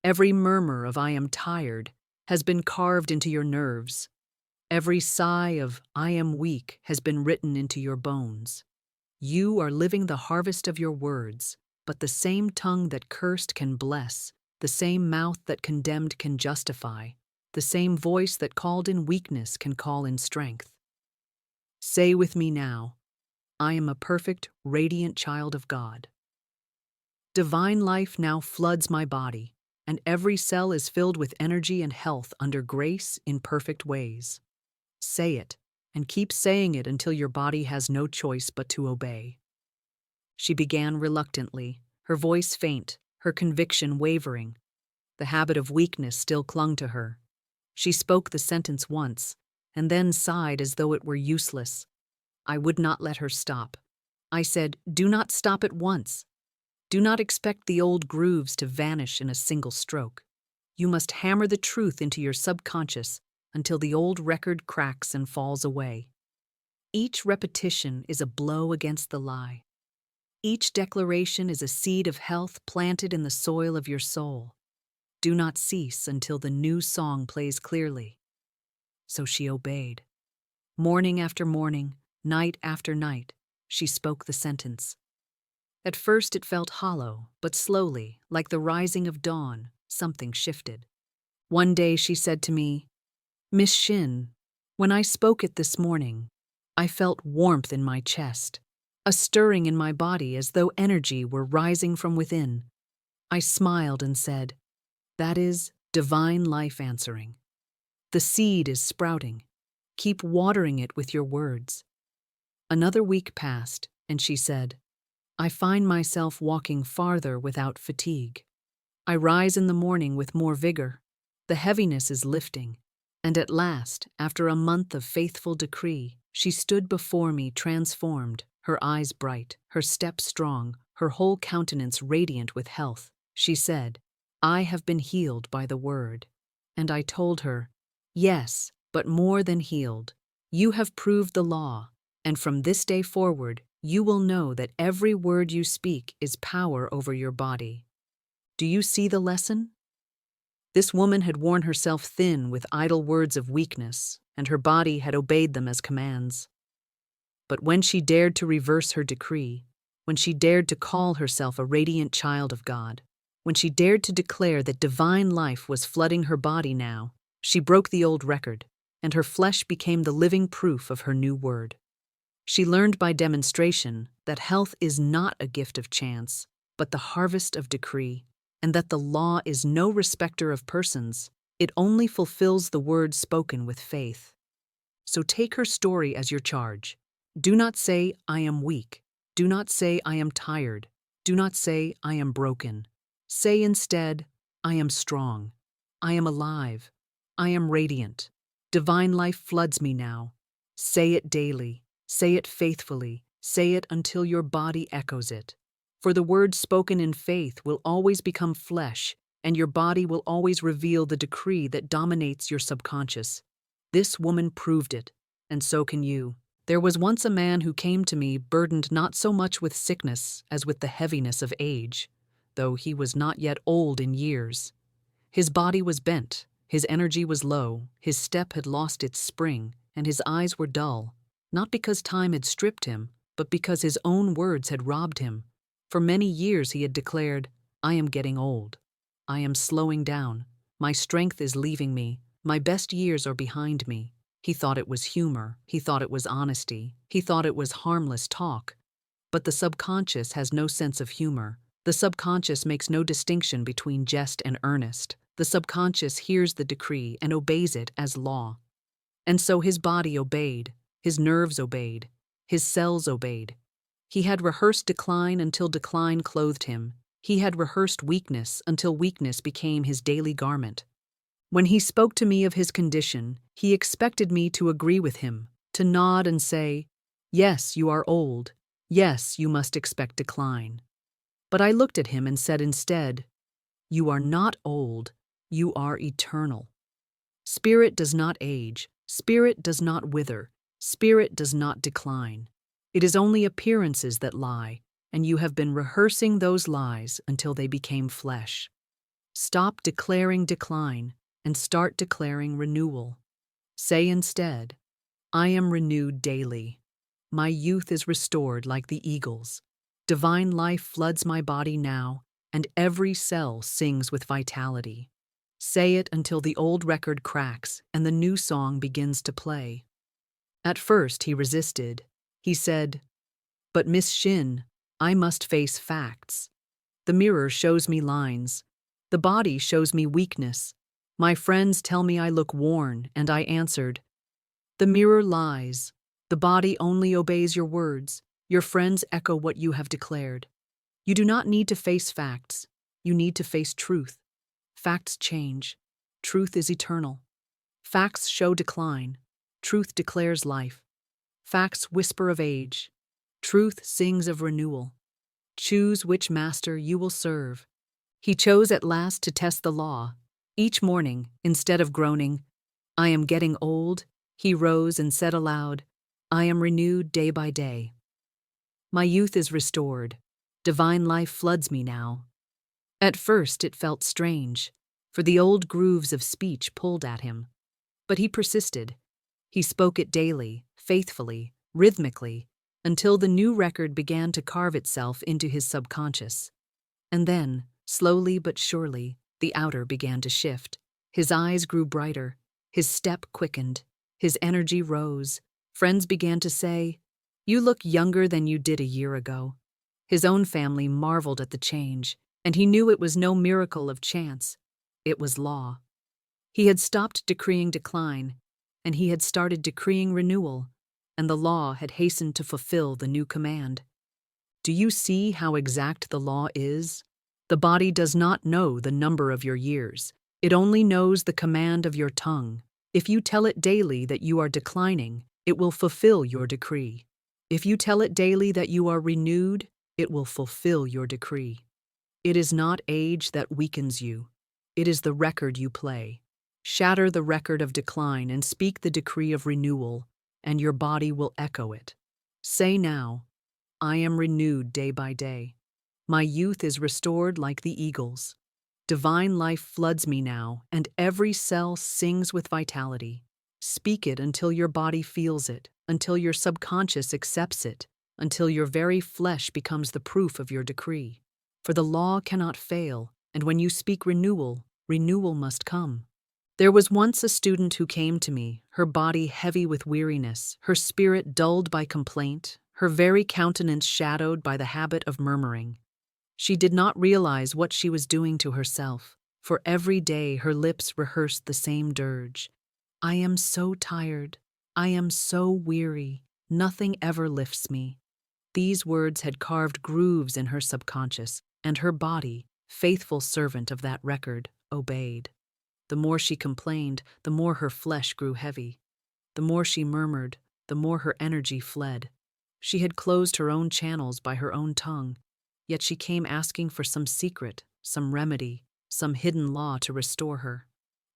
Every murmur of "I am tired" has been carved into your nerves. Every sigh of "I am weak" has been written into your bones. You are living the harvest of your words, but the same tongue that cursed can bless, the same mouth that condemned can justify, the same voice that called in weakness can call in strength. Say with me now, I am a perfect, radiant child of God. Divine life now floods my body, and every cell is filled with energy and health under grace in perfect ways. Say it, and keep saying it until your body has no choice but to obey. She began reluctantly, her voice faint, her conviction wavering. The habit of weakness still clung to her. She spoke the sentence once, and then sighed as though it were useless. I would not let her stop. I said, "Do not stop at once. Do not expect the old grooves to vanish in a single stroke. You must hammer the truth into your subconscious until the old record cracks and falls away. Each repetition is a blow against the lie. Each declaration is a seed of health planted in the soil of your soul. Do not cease until the new song plays clearly." So she obeyed. Morning after morning, night after night, she spoke the sentence. At first it felt hollow, but slowly, like the rising of dawn, something shifted. One day she said to me, "Miss Shinn, when I spoke it this morning, I felt warmth in my chest, a stirring in my body as though energy were rising from within." I smiled and said, "That is divine life answering. The seed is sprouting. Keep watering it with your words." Another week passed, and she said, "I find myself walking farther without fatigue. I rise in the morning with more vigor. The heaviness is lifting." And at last, after a month of faithful decree, she stood before me transformed, her eyes bright, her step strong, her whole countenance radiant with health. She said, "I have been healed by the Word." And I told her, "Yes, but more than healed. You have proved the law, and from this day forward, you will know that every word you speak is power over your body." Do you see the lesson? This woman had worn herself thin with idle words of weakness, and her body had obeyed them as commands. But when she dared to reverse her decree, when she dared to call herself a radiant child of God, when she dared to declare that divine life was flooding her body now, she broke the old record, and her flesh became the living proof of her new word. She learned by demonstration that health is not a gift of chance, but the harvest of decree, and that the law is no respecter of persons, it only fulfills the word spoken with faith. So take her story as your charge. Do not say, "I am weak." Do not say, "I am tired." Do not say, "I am broken." Say instead, "I am strong. I am alive. I am radiant. Divine life floods me now." Say it daily. Say it faithfully. Say it until your body echoes it. For the word spoken in faith will always become flesh, and your body will always reveal the decree that dominates your subconscious. This woman proved it, and so can you. There was once a man who came to me burdened not so much with sickness as with the heaviness of age, though he was not yet old in years. His body was bent, his energy was low, his step had lost its spring, and his eyes were dull, not because time had stripped him, but because his own words had robbed him. For many years he had declared, "I am getting old. I am slowing down. My strength is leaving me. My best years are behind me." He thought it was humor. He thought it was honesty. He thought it was harmless talk. But the subconscious has no sense of humor. The subconscious makes no distinction between jest and earnest. The subconscious hears the decree and obeys it as law. And so his body obeyed. His nerves obeyed. His cells obeyed. He had rehearsed decline until decline clothed him. He had rehearsed weakness until weakness became his daily garment. When he spoke to me of his condition, he expected me to agree with him, to nod and say, "Yes, you are old. Yes, you must expect decline." But I looked at him and said instead, You are not old, you are eternal. Spirit does not age, spirit does not wither, spirit does not decline. It is only appearances that lie, and you have been rehearsing those lies until they became flesh. Stop declaring decline and start declaring renewal. Say instead, I am renewed daily. My youth is restored like the eagles. Divine life floods my body now, and every cell sings with vitality. Say it until the old record cracks and the new song begins to play. At first he resisted. He said, "But Miss Shinn, I must face facts. The mirror shows me lines. The body shows me weakness. My friends tell me I look worn," and I answered, "The mirror lies. The body only obeys your words. Your friends echo what you have declared. You do not need to face facts. You need to face truth. Facts change. Truth is eternal. Facts show decline. Truth declares life. Facts whisper of age. Truth sings of renewal. Choose which master you will serve." He chose at last to test the law. Each morning, instead of groaning, "I am getting old," he rose and said aloud, "I am renewed day by day. My youth is restored. Divine life floods me now." At first it felt strange, for the old grooves of speech pulled at him. But he persisted. He spoke it daily, faithfully, rhythmically, until the new record began to carve itself into his subconscious. And then, slowly but surely, the outer began to shift. His eyes grew brighter, his step quickened, his energy rose. Friends began to say, "You look younger than you did a year ago." His own family marveled at the change, and he knew it was no miracle of chance. It was law. He had stopped decreeing decline, and he had started decreeing renewal, and the law had hastened to fulfill the new command. Do you see how exact the law is? The body does not know the number of your years. It only knows the command of your tongue. If you tell it daily that you are declining, it will fulfill your decree. If you tell it daily that you are renewed, it will fulfill your decree. It is not age that weakens you. It is the record you play. Shatter the record of decline and speak the decree of renewal, and your body will echo it. Say now, I am renewed day by day. My youth is restored like the eagles. Divine life floods me now, and every cell sings with vitality. Speak it until your body feels it, until your subconscious accepts it, until your very flesh becomes the proof of your decree. For the law cannot fail, and when you speak renewal, renewal must come. There was once a student who came to me, her body heavy with weariness, her spirit dulled by complaint, her very countenance shadowed by the habit of murmuring. She did not realize what she was doing to herself, for every day her lips rehearsed the same dirge. I am so tired. I am so weary. Nothing ever lifts me. These words had carved grooves in her subconscious, and her body, faithful servant of that record, obeyed. The more she complained, the more her flesh grew heavy. The more she murmured, the more her energy fled. She had closed her own channels by her own tongue, yet she came asking for some secret, some remedy, some hidden law to restore her.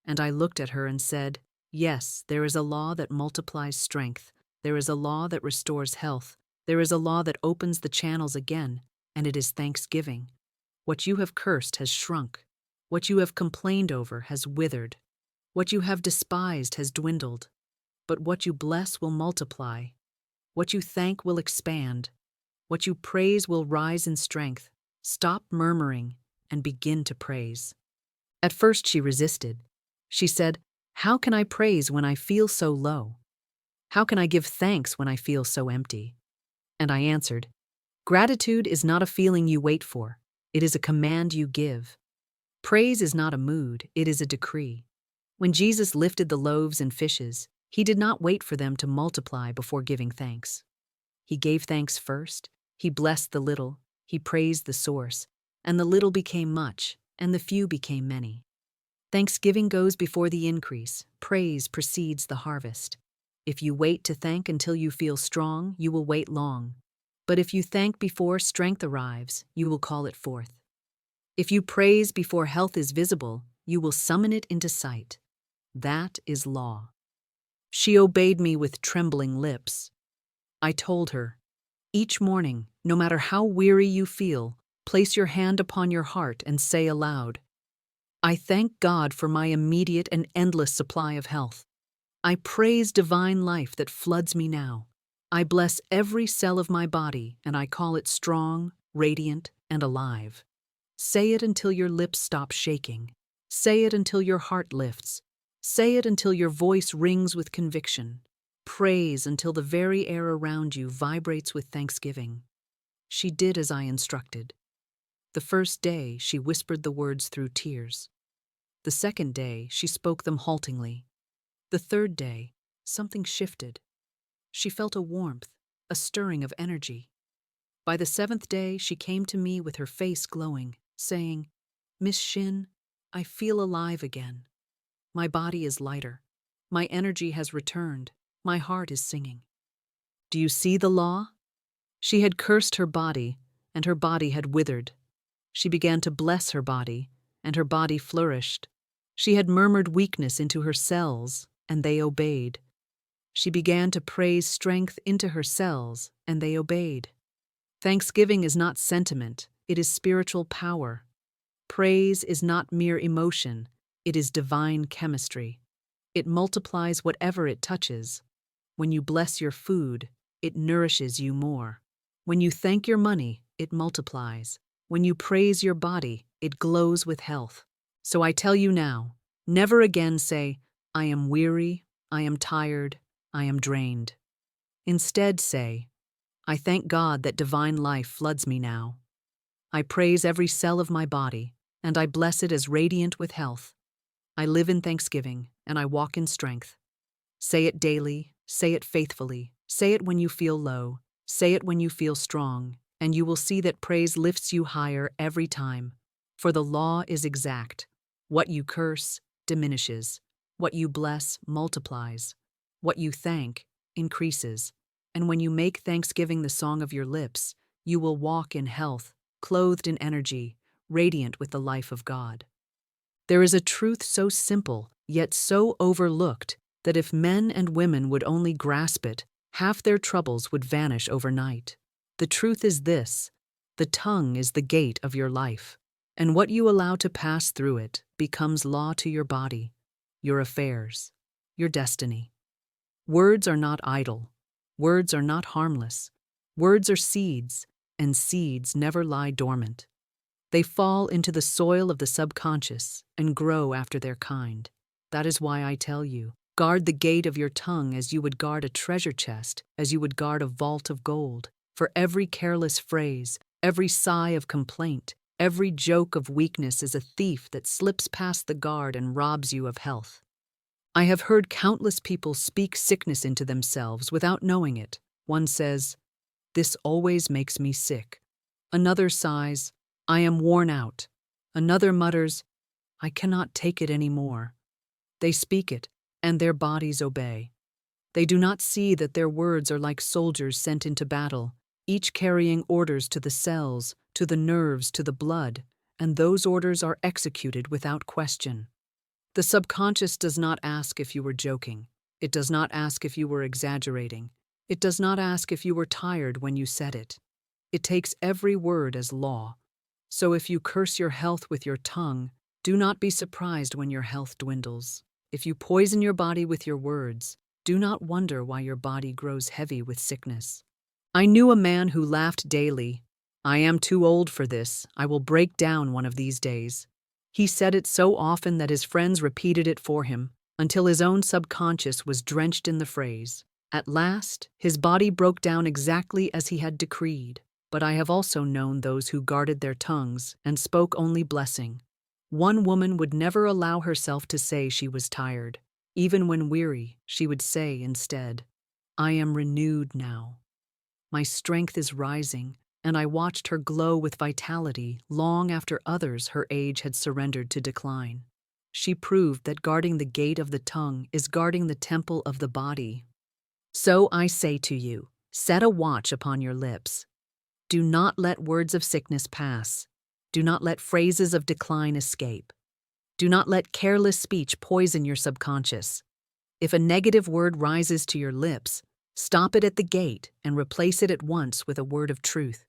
And I looked at her and said, yes, there is a law that multiplies strength. There is a law that restores health. There is a law that opens the channels again, and it is thanksgiving. What you have cursed has shrunk. What you have complained over has withered. What you have despised has dwindled. But what you bless will multiply. What you thank will expand. What you praise will rise in strength. Stop murmuring and begin to praise. At first she resisted. She said, how can I praise when I feel so low? How can I give thanks when I feel so empty? And I answered, gratitude is not a feeling you wait for. It is a command you give. Praise is not a mood, it is a decree. When Jesus lifted the loaves and fishes, he did not wait for them to multiply before giving thanks. He gave thanks first, he blessed the little, he praised the source, and the little became much, and the few became many. Thanksgiving goes before the increase, praise precedes the harvest. If you wait to thank until you feel strong, you will wait long. But if you thank before strength arrives, you will call it forth. If you praise before health is visible, you will summon it into sight. That is law. She obeyed me with trembling lips. I told her, each morning, no matter how weary you feel, place your hand upon your heart and say aloud, I thank God for my immediate and endless supply of health. I praise divine life that floods me now. I bless every cell of my body and I call it strong, radiant, and alive. Say it until your lips stop shaking. Say it until your heart lifts. Say it until your voice rings with conviction. Praise until the very air around you vibrates with thanksgiving. She did as I instructed. The first day, she whispered the words through tears. The second day, she spoke them haltingly. The third day, something shifted. She felt a warmth, a stirring of energy. By the seventh day, she came to me with her face glowing, saying, Miss Shinn, I feel alive again. My body is lighter. My energy has returned. My heart is singing. Do you see the law? She had cursed her body, and her body had withered. She began to bless her body, and her body flourished. She had murmured weakness into her cells, and they obeyed. She began to praise strength into her cells, and they obeyed. Thanksgiving is not sentiment, it is spiritual power. Praise is not mere emotion, it is divine chemistry. It multiplies whatever it touches. When you bless your food, it nourishes you more. When you thank your money, it multiplies. When you praise your body, it glows with health. So I tell you now, never again say, I am weary, I am tired, I am drained. Instead say, I thank God that divine life floods me now. I praise every cell of my body, and I bless it as radiant with health. I live in thanksgiving, and I walk in strength. Say it daily, say it faithfully, say it when you feel low, say it when you feel strong, and you will see that praise lifts you higher every time. For the law is exact. What you curse diminishes. What you bless multiplies. What you thank increases. And when you make thanksgiving the song of your lips, you will walk in health, clothed in energy, radiant with the life of God. There is a truth so simple, yet so overlooked, that if men and women would only grasp it, half their troubles would vanish overnight. The truth is this: the tongue is the gate of your life, and what you allow to pass through it becomes law to your body, your affairs, your destiny. Words are not idle. Words are not harmless. Words are seeds, and seeds never lie dormant. They fall into the soil of the subconscious and grow after their kind. That is why I tell you, guard the gate of your tongue as you would guard a treasure chest, as you would guard a vault of gold. For every careless phrase, every sigh of complaint, every joke of weakness is a thief that slips past the guard and robs you of health. I have heard countless people speak sickness into themselves without knowing it. One says, "This always makes me sick." Another sighs, "I am worn out." Another mutters, "I cannot take it any more." They speak it, and their bodies obey. They do not see that their words are like soldiers sent into battle, each carrying orders to the cells, to the nerves, to the blood, and those orders are executed without question. The subconscious does not ask if you were joking. It does not ask if you were exaggerating. It does not ask if you were tired when you said it. It takes every word as law. So if you curse your health with your tongue, do not be surprised when your health dwindles. If you poison your body with your words, do not wonder why your body grows heavy with sickness. I knew a man who laughed daily. "I am too old for this. I will break down one of these days." He said it so often that his friends repeated it for him, until his own subconscious was drenched in the phrase. At last, his body broke down exactly as he had decreed. But I have also known those who guarded their tongues and spoke only blessing. One woman would never allow herself to say she was tired. Even when weary, she would say instead, "I am renewed now. My strength is rising," and I watched her glow with vitality long after others her age had surrendered to decline. She proved that guarding the gate of the tongue is guarding the temple of the body. So I say to you, set a watch upon your lips. Do not let words of sickness pass. Do not let phrases of decline escape. Do not let careless speech poison your subconscious. If a negative word rises to your lips, stop it at the gate and replace it at once with a word of truth.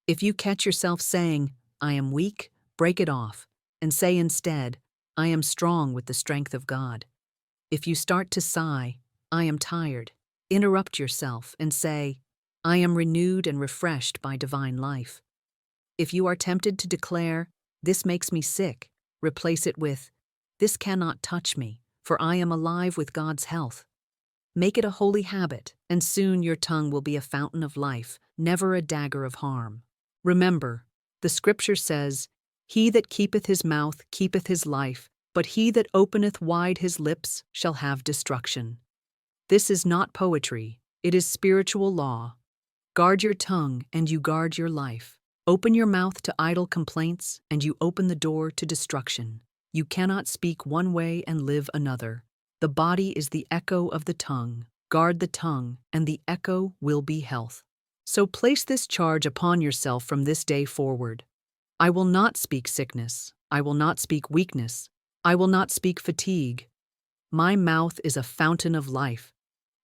If you catch yourself saying, "I am weak," break it off and say instead, "I am strong with the strength of God." If you start to sigh, "I am tired," interrupt yourself and say, "I am renewed and refreshed by divine life." If you are tempted to declare, "This makes me sick," replace it with, "This cannot touch me, for I am alive with God's health." Make it a holy habit, and soon your tongue will be a fountain of life, never a dagger of harm. Remember, the scripture says, "He that keepeth his mouth keepeth his life, but he that openeth wide his lips shall have destruction." This is not poetry, it is spiritual law. Guard your tongue, and you guard your life. Open your mouth to idle complaints, and you open the door to destruction. You cannot speak one way and live another. The body is the echo of the tongue. Guard the tongue, and the echo will be health. So place this charge upon yourself from this day forward. I will not speak sickness. I will not speak weakness. I will not speak fatigue. My mouth is a fountain of life.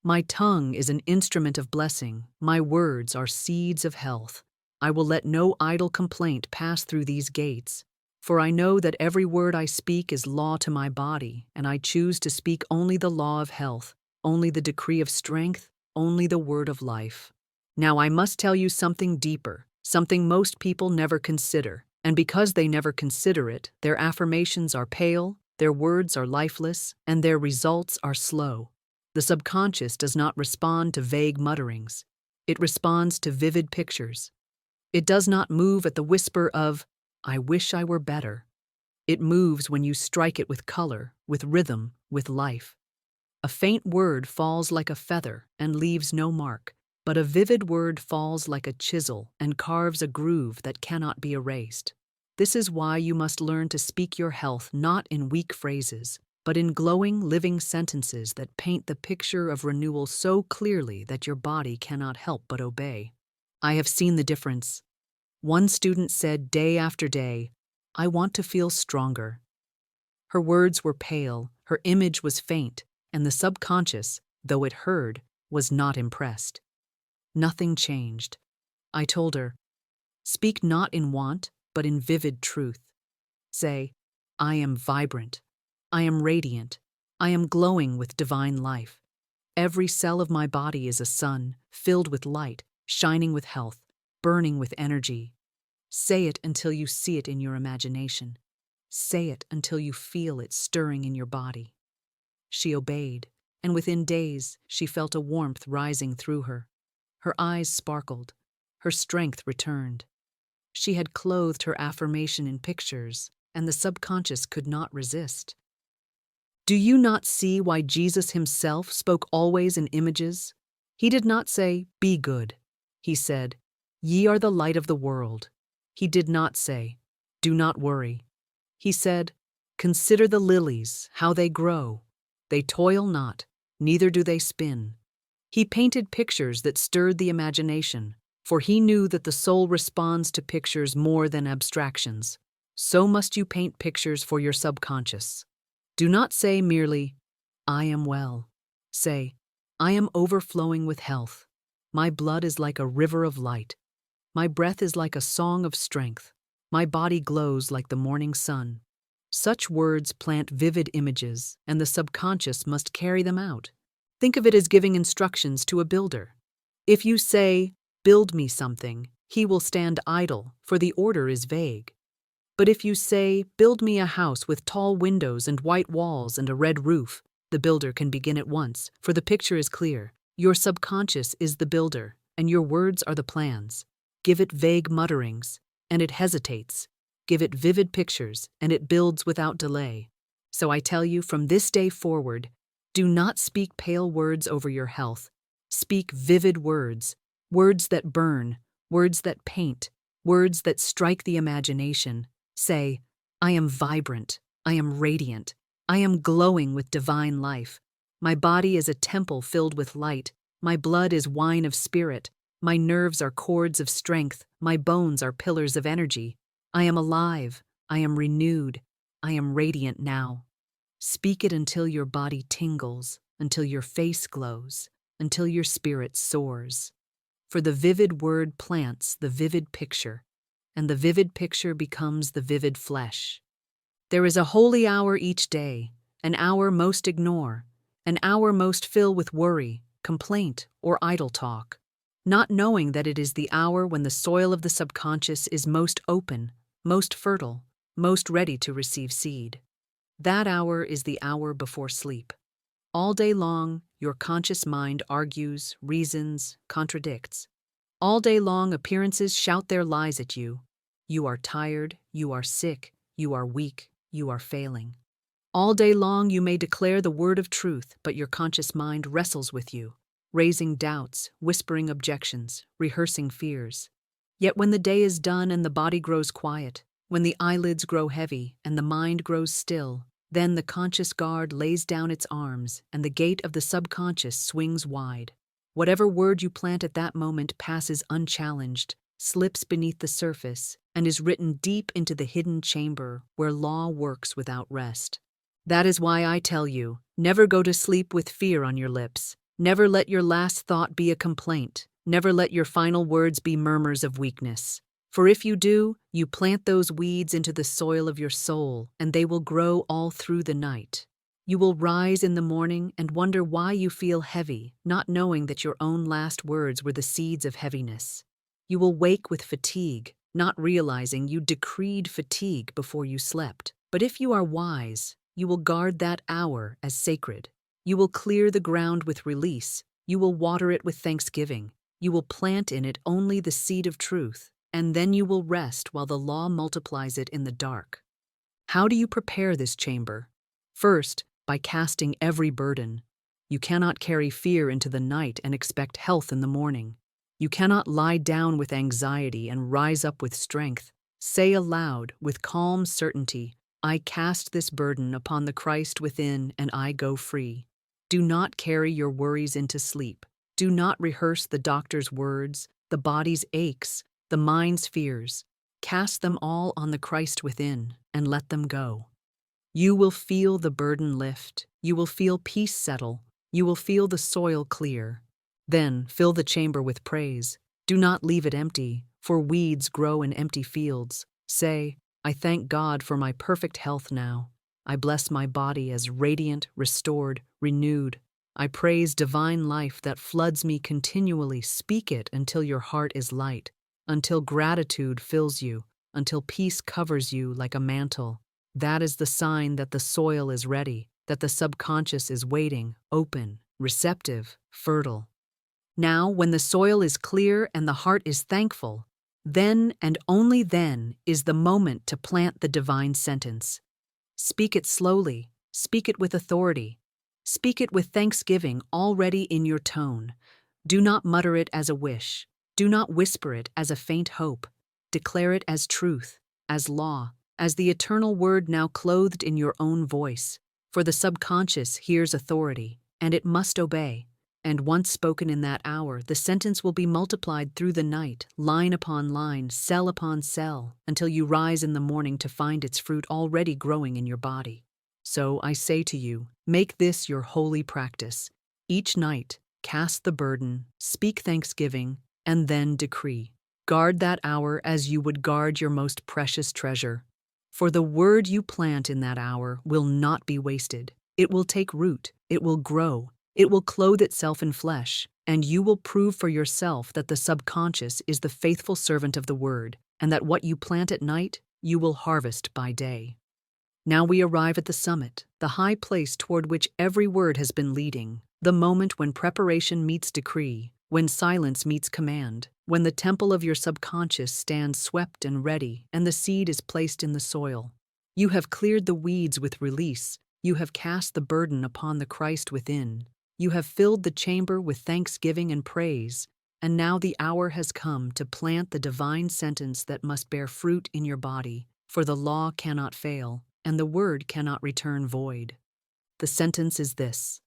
My tongue is an instrument of blessing. My words are seeds of health. I will let no idle complaint pass through these gates. For I know that every word I speak is law to my body, and I choose to speak only the law of health, only the decree of strength, only the word of life. Now I must tell you something deeper, something most people never consider, and because they never consider it, their affirmations are pale, their words are lifeless, and their results are slow. The subconscious does not respond to vague mutterings. It responds to vivid pictures. It does not move at the whisper of, "I wish I were better." It moves when you strike it with color, with rhythm, with life. A faint word falls like a feather and leaves no mark, but a vivid word falls like a chisel and carves a groove that cannot be erased. This is why you must learn to speak your health not in weak phrases, but in glowing, living sentences that paint the picture of renewal so clearly that your body cannot help but obey. I have seen the difference. One student said day after day, "I want to feel stronger." Her words were pale, her image was faint, and the subconscious, though it heard, was not impressed. Nothing changed. I told her, "Speak not in want, but in vivid truth. Say, I am vibrant. I am radiant. I am glowing with divine life. Every cell of my body is a sun, filled with light, shining with health, burning with energy." Say it until you see it in your imagination. Say it until you feel it stirring in your body. She obeyed, and within days she felt a warmth rising through her. Her eyes sparkled. Her strength returned. She had clothed her affirmation in pictures, and the subconscious could not resist. Do you not see why Jesus himself spoke always in images? He did not say, "Be good." He said, "Ye are the light of the world." He did not say, "Do not worry." He said, "Consider the lilies, how they grow. They toil not, neither do they spin." He painted pictures that stirred the imagination, for he knew that the soul responds to pictures more than abstractions. So must you paint pictures for your subconscious. Do not say merely, "I am well." Say, "I am overflowing with health. My blood is like a river of light. My breath is like a song of strength. My body glows like the morning sun." Such words plant vivid images, and the subconscious must carry them out. Think of it as giving instructions to a builder. If you say, "Build me something," he will stand idle, for the order is vague. But if you say, "Build me a house with tall windows and white walls and a red roof," the builder can begin at once, for the picture is clear. Your subconscious is the builder, and your words are the plans. Give it vague mutterings, and it hesitates. Give it vivid pictures, and it builds without delay. So I tell you, from this day forward, do not speak pale words over your health. Speak vivid words, words that burn, words that paint, words that strike the imagination. Say, "I am vibrant. I am radiant. I am glowing with divine life. My body is a temple filled with light. My blood is wine of spirit. My nerves are cords of strength. My bones are pillars of energy. I am alive, I am renewed, I am radiant now. Speak it until your body tingles, until your face glows, until your spirit soars. For the vivid word plants the vivid picture, and the vivid picture becomes the vivid flesh. There is a holy hour each day, an hour most ignore, an hour most fill with worry, complaint, or idle talk, not knowing that it is the hour when the soil of the subconscious is most open, most fertile, most ready to receive seed. That hour is the hour before sleep. All day long, your conscious mind argues, reasons, contradicts. All day long, appearances shout their lies at you. You are tired, you are sick, you are weak, you are failing. All day long, you may declare the word of truth, but your conscious mind wrestles with you, raising doubts, whispering objections, rehearsing fears. Yet when the day is done and the body grows quiet, when the eyelids grow heavy and the mind grows still, then the conscious guard lays down its arms and the gate of the subconscious swings wide. Whatever word you plant at that moment passes unchallenged, slips beneath the surface, and is written deep into the hidden chamber where law works without rest. That is why I tell you, never go to sleep with fear on your lips. Never let your last thought be a complaint. Never let your final words be murmurs of weakness. For if you do, you plant those weeds into the soil of your soul, and they will grow all through the night. You will rise in the morning and wonder why you feel heavy, not knowing that your own last words were the seeds of heaviness. You will wake with fatigue, not realizing you decreed fatigue before you slept. But if you are wise, you will guard that hour as sacred. You will clear the ground with release. You will water it with thanksgiving. You will plant in it only the seed of truth, and then you will rest while the law multiplies it in the dark. How do you prepare this chamber? First, by casting every burden. You cannot carry fear into the night and expect health in the morning. You cannot lie down with anxiety and rise up with strength. Say aloud, with calm certainty, I cast this burden upon the Christ within, and I go free. Do not carry your worries into sleep. Do not rehearse the doctor's words, the body's aches, the mind's fears. Cast them all on the Christ within, and let them go. You will feel the burden lift. You will feel peace settle. You will feel the soil clear. Then fill the chamber with praise. Do not leave it empty, for weeds grow in empty fields. Say, I thank God for my perfect health now. I bless my body as radiant, restored, renewed. I praise divine life that floods me continually. Speak it until your heart is light, until gratitude fills you, until peace covers you like a mantle. That is the sign that the soil is ready, that the subconscious is waiting, open, receptive, fertile. Now, when the soil is clear and the heart is thankful, then and only then is the moment to plant the divine sentence. Speak it slowly, speak it with authority, speak it with thanksgiving already in your tone. Do not mutter it as a wish, do not whisper it as a faint hope. Declare it as truth, as law, as the eternal word now clothed in your own voice. For the subconscious hears authority, and it must obey. And once spoken in that hour, the sentence will be multiplied through the night, line upon line, cell upon cell, until you rise in the morning to find its fruit already growing in your body. So I say to you, make this your holy practice. Each night, cast the burden, speak thanksgiving, and then decree. Guard that hour as you would guard your most precious treasure. For the word you plant in that hour will not be wasted. It will take root, it will grow, it will clothe itself in flesh, and you will prove for yourself that the subconscious is the faithful servant of the word, and that what you plant at night, you will harvest by day. Now we arrive at the summit, the high place toward which every word has been leading, the moment when preparation meets decree, when silence meets command, when the temple of your subconscious stands swept and ready, and the seed is placed in the soil. You have cleared the weeds with release. You have cast the burden upon the Christ within. You have filled the chamber with thanksgiving and praise, and now the hour has come to plant the divine sentence that must bear fruit in your body, for the law cannot fail, and the word cannot return void. The sentence is this: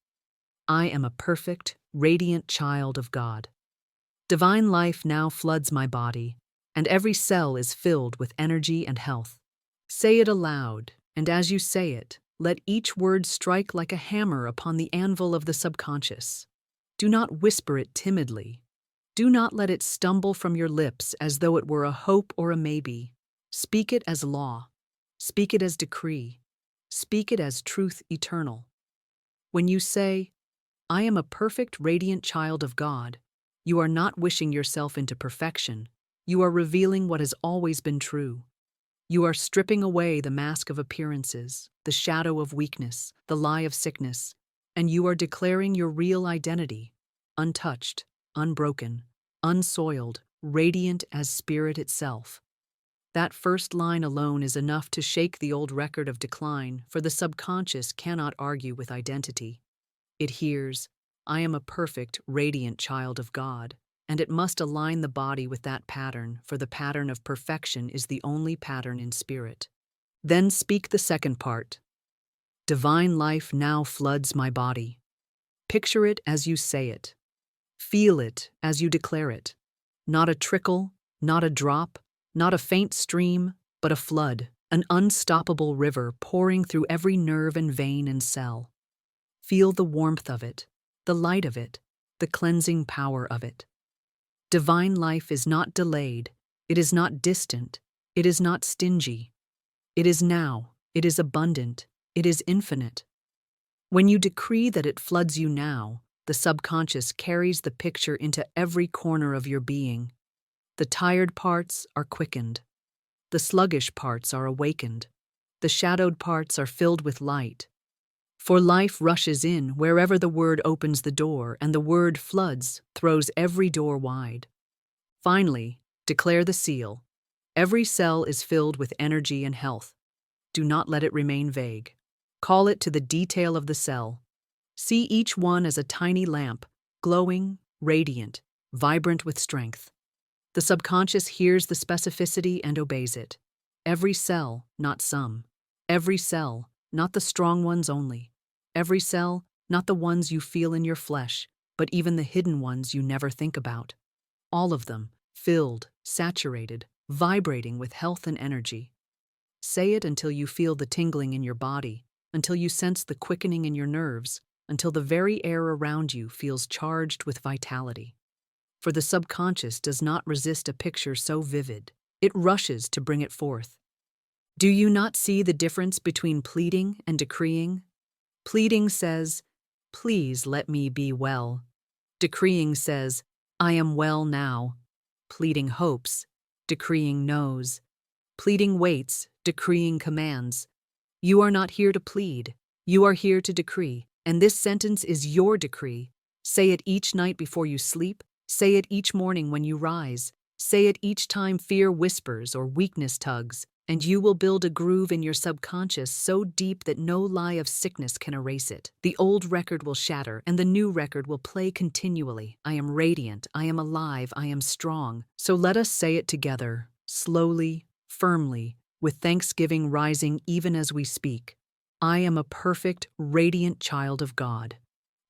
I am a perfect, radiant child of God. Divine life now floods my body, and every cell is filled with energy and health. Say it aloud, and as you say it, let each word strike like a hammer upon the anvil of the subconscious. Do not whisper it timidly. Do not let it stumble from your lips as though it were a hope or a maybe. Speak it as law. Speak it as decree. Speak it as truth eternal. When you say, "I am a perfect, radiant child of God," you are not wishing yourself into perfection. You are revealing what has always been true. You are stripping away the mask of appearances, the shadow of weakness, the lie of sickness, and you are declaring your real identity, untouched, unbroken, unsoiled, radiant as spirit itself. That first line alone is enough to shake the old record of decline, for the subconscious cannot argue with identity. It hears, "I am a perfect, radiant child of God," and it must align the body with that pattern, for the pattern of perfection is the only pattern in spirit. Then speak the second part. Divine life now floods my body. Picture it as you say it. Feel it as you declare it. Not a trickle, not a drop, not a faint stream, but a flood, an unstoppable river pouring through every nerve and vein and cell. Feel the warmth of it, the light of it, the cleansing power of it. Divine life is not delayed, it is not distant, it is not stingy. It is now, it is abundant, it is infinite. When you decree that it floods you now, the subconscious carries the picture into every corner of your being. The tired parts are quickened. The sluggish parts are awakened. The shadowed parts are filled with light. For life rushes in wherever the word opens the door, and the word floods, throws every door wide. Finally, declare the seal. Every cell is filled with energy and health. Do not let it remain vague. Call it to the detail of the cell. See each one as a tiny lamp, glowing, radiant, vibrant with strength. The subconscious hears the specificity and obeys it. Every cell, not some. Every cell, not the strong ones only. Every cell, not the ones you feel in your flesh, but even the hidden ones you never think about. All of them, filled, saturated, vibrating with health and energy. Say it until you feel the tingling in your body, until you sense the quickening in your nerves, until the very air around you feels charged with vitality. For the subconscious does not resist a picture so vivid. It rushes to bring it forth. Do you not see the difference between pleading and decreeing? Pleading says, "Please let me be well." Decreeing says, "I am well now." Pleading hopes, decreeing knows. Pleading waits, decreeing commands. You are not here to plead. You are here to decree, and this sentence is your decree. Say it each night before you sleep. Say it each morning when you rise. Say it each time fear whispers or weakness tugs, and you will build a groove in your subconscious so deep that no lie of sickness can erase it. The old record will shatter, and the new record will play continually. I am radiant, I am alive, I am strong. So let us say it together, slowly, firmly, with thanksgiving rising even as we speak. I am a perfect, radiant child of God.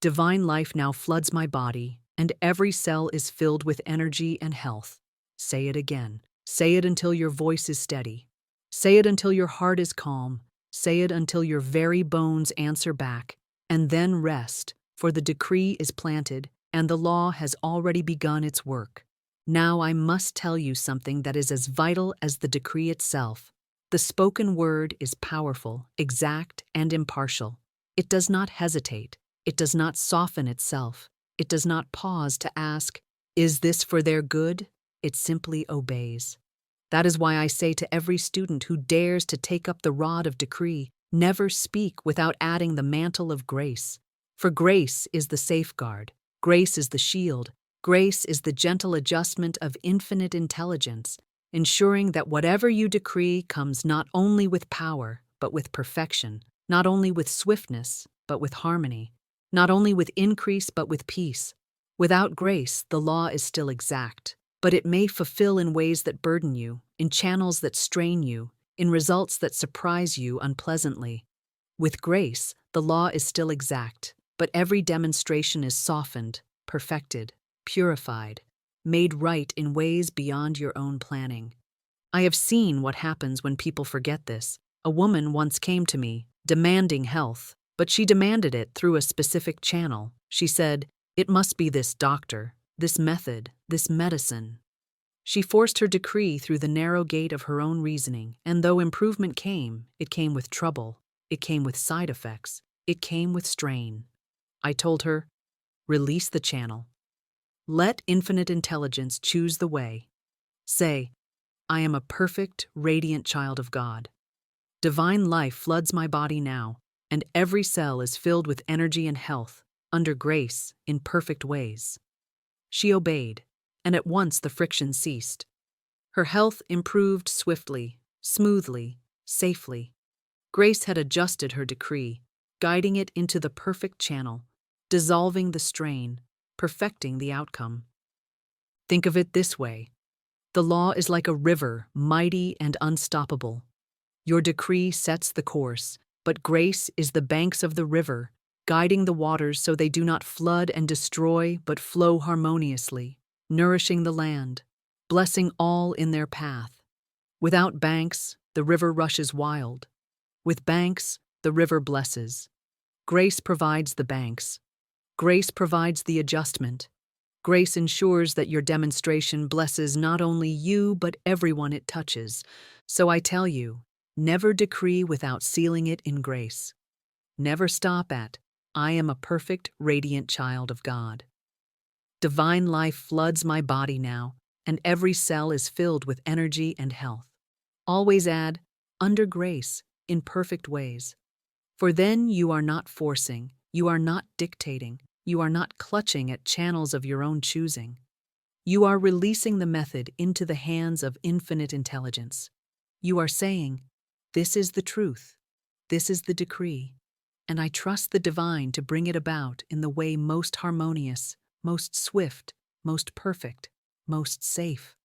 Divine life now floods my body, and every cell is filled with energy and health. Say it again. Say it until your voice is steady. Say it until your heart is calm. Say it until your very bones answer back. And then rest, for the decree is planted, and the law has already begun its work. Now I must tell you something that is as vital as the decree itself. The spoken word is powerful, exact, and impartial. It does not hesitate. It does not soften itself. It does not pause to ask, "Is this for their good?" It simply obeys. That is why I say to every student who dares to take up the rod of decree, never speak without adding the mantle of grace. For grace is the safeguard. Grace is the shield. Grace is the gentle adjustment of infinite intelligence, ensuring that whatever you decree comes not only with power, but with perfection, not only with swiftness, but with harmony, not only with increase, but with peace. Without grace, the law is still exact, but it may fulfill in ways that burden you, in channels that strain you, in results that surprise you unpleasantly. With grace, the law is still exact, but every demonstration is softened, perfected, purified. made right in ways beyond your own planning. I have seen what happens when people forget this. A woman once came to me, demanding health, but she demanded it through a specific channel. She said, "It must be this doctor, this method, this medicine." She forced her decree through the narrow gate of her own reasoning, and though improvement came, it came with trouble, it came with side effects, it came with strain. I told her, "Release the channel. Let infinite intelligence choose the way. Say, I am a perfect, radiant child of God. Divine life floods my body now, and every cell is filled with energy and health, under grace, in perfect ways." She obeyed, and at once the friction ceased. Her health improved swiftly, smoothly, safely. Grace had adjusted her decree, guiding it into the perfect channel, dissolving the strain, perfecting the outcome. Think of it this way. The law is like a river, mighty and unstoppable. Your decree sets the course, but grace is the banks of the river, guiding the waters so they do not flood and destroy but flow harmoniously, nourishing the land, blessing all in their path. Without banks, the river rushes wild. With banks, the river blesses. Grace provides the banks. Grace provides the adjustment. Grace ensures that your demonstration blesses not only you but everyone it touches. So I tell you, never decree without sealing it in grace. Never stop at, "I am a perfect, radiant child of God. Divine life floods my body now, and every cell is filled with energy and health." Always add, "under grace, in perfect ways." For then you are not forcing, you are not dictating, you are not clutching at channels of your own choosing. You are releasing the method into the hands of infinite intelligence. You are saying, "This is the truth, this is the decree, and I trust the divine to bring it about in the way most harmonious, most swift, most perfect, most safe."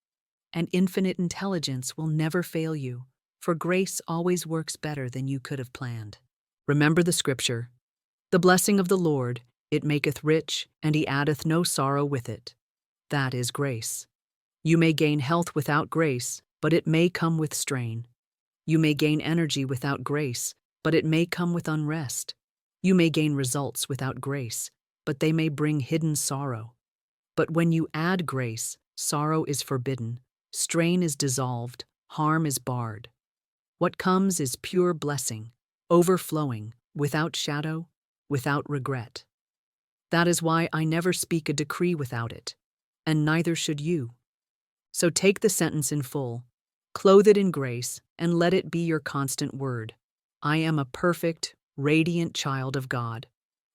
And infinite intelligence will never fail you, for grace always works better than you could have planned. Remember the scripture, "The blessing of the Lord, it maketh rich, and he addeth no sorrow with it." That is grace. You may gain health without grace, but it may come with strain. You may gain energy without grace, but it may come with unrest. You may gain results without grace, but they may bring hidden sorrow. But when you add grace, sorrow is forbidden, strain is dissolved, harm is barred. What comes is pure blessing, overflowing, without shadow, without regret. That is why I never speak a decree without it, and neither should you. So take the sentence in full, clothe it in grace, and let it be your constant word. I am a perfect, radiant child of God.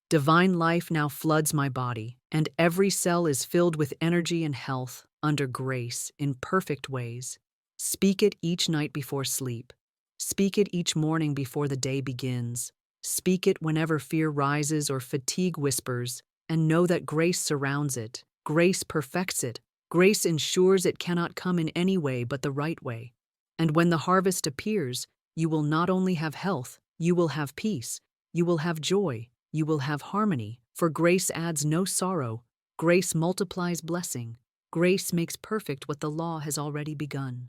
Divine life now floods my body, and every cell is filled with energy and health, under grace, in perfect ways. Speak it each night before sleep. Speak it each morning before the day begins. Speak it whenever fear rises or fatigue whispers, and know that grace surrounds it. Grace perfects it. Grace ensures it cannot come in any way but the right way. And when the harvest appears, you will not only have health, you will have peace, you will have joy, you will have harmony, for grace adds no sorrow, grace multiplies blessing, grace makes perfect what the law has already begun.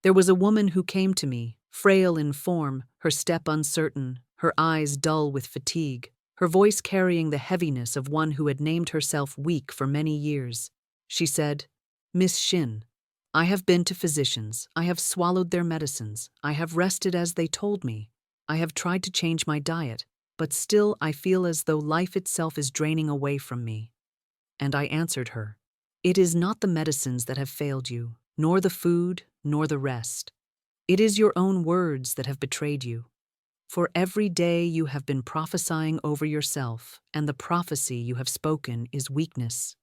There was a woman who came to me, frail in form, her step uncertain, her eyes dull with fatigue, her voice carrying the heaviness of one who had named herself weak for many years. She said, "Miss Shinn, I have been to physicians, I have swallowed their medicines, I have rested as they told me, I have tried to change my diet, but still I feel as though life itself is draining away from me." And I answered her, "It is not the medicines that have failed you, nor the food, nor the rest. It is your own words that have betrayed you. For every day you have been prophesying over yourself, and the prophecy you have spoken is weakness.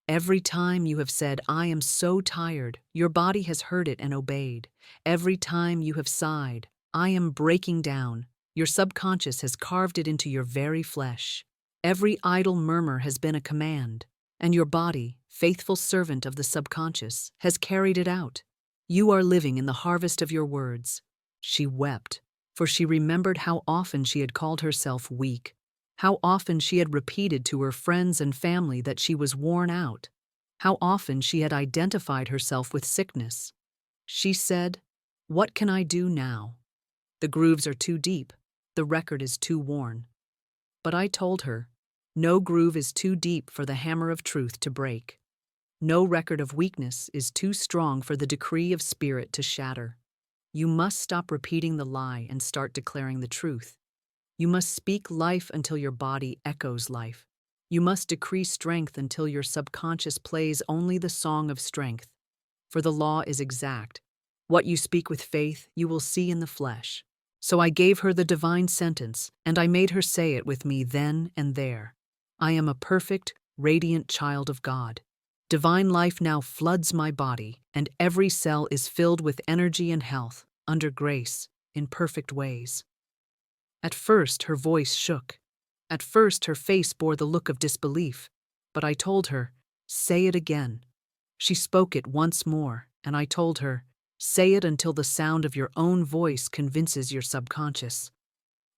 Every time you have said, 'I am so tired,' your body has heard it and obeyed. Every time you have sighed, 'I am breaking down,' your subconscious has carved it into your very flesh. Every idle murmur has been a command, and your body, faithful servant of the subconscious, has carried it out. You are living in the harvest of your words." She wept, for she remembered how often she had called herself weak, how often she had repeated to her friends and family that she was worn out, how often she had identified herself with sickness. She said, "What can I do now? The grooves are too deep, the record is too worn." But I told her, no groove is too deep for the hammer of truth to break. No record of weakness is too strong for the decree of spirit to shatter. You must stop repeating the lie and start declaring the truth. You must speak life until your body echoes life. You must decree strength until your subconscious plays only the song of strength. For the law is exact. What you speak with faith, you will see in the flesh. So I gave her the divine sentence, and I made her say it with me then and there. I am a perfect, radiant child of God. Divine life now floods my body, and every cell is filled with energy and health, under grace, in perfect ways. At first her voice shook. At first her face bore the look of disbelief. But I told her, "Say it again." She spoke it once more, and I told her, "Say it until the sound of your own voice convinces your subconscious.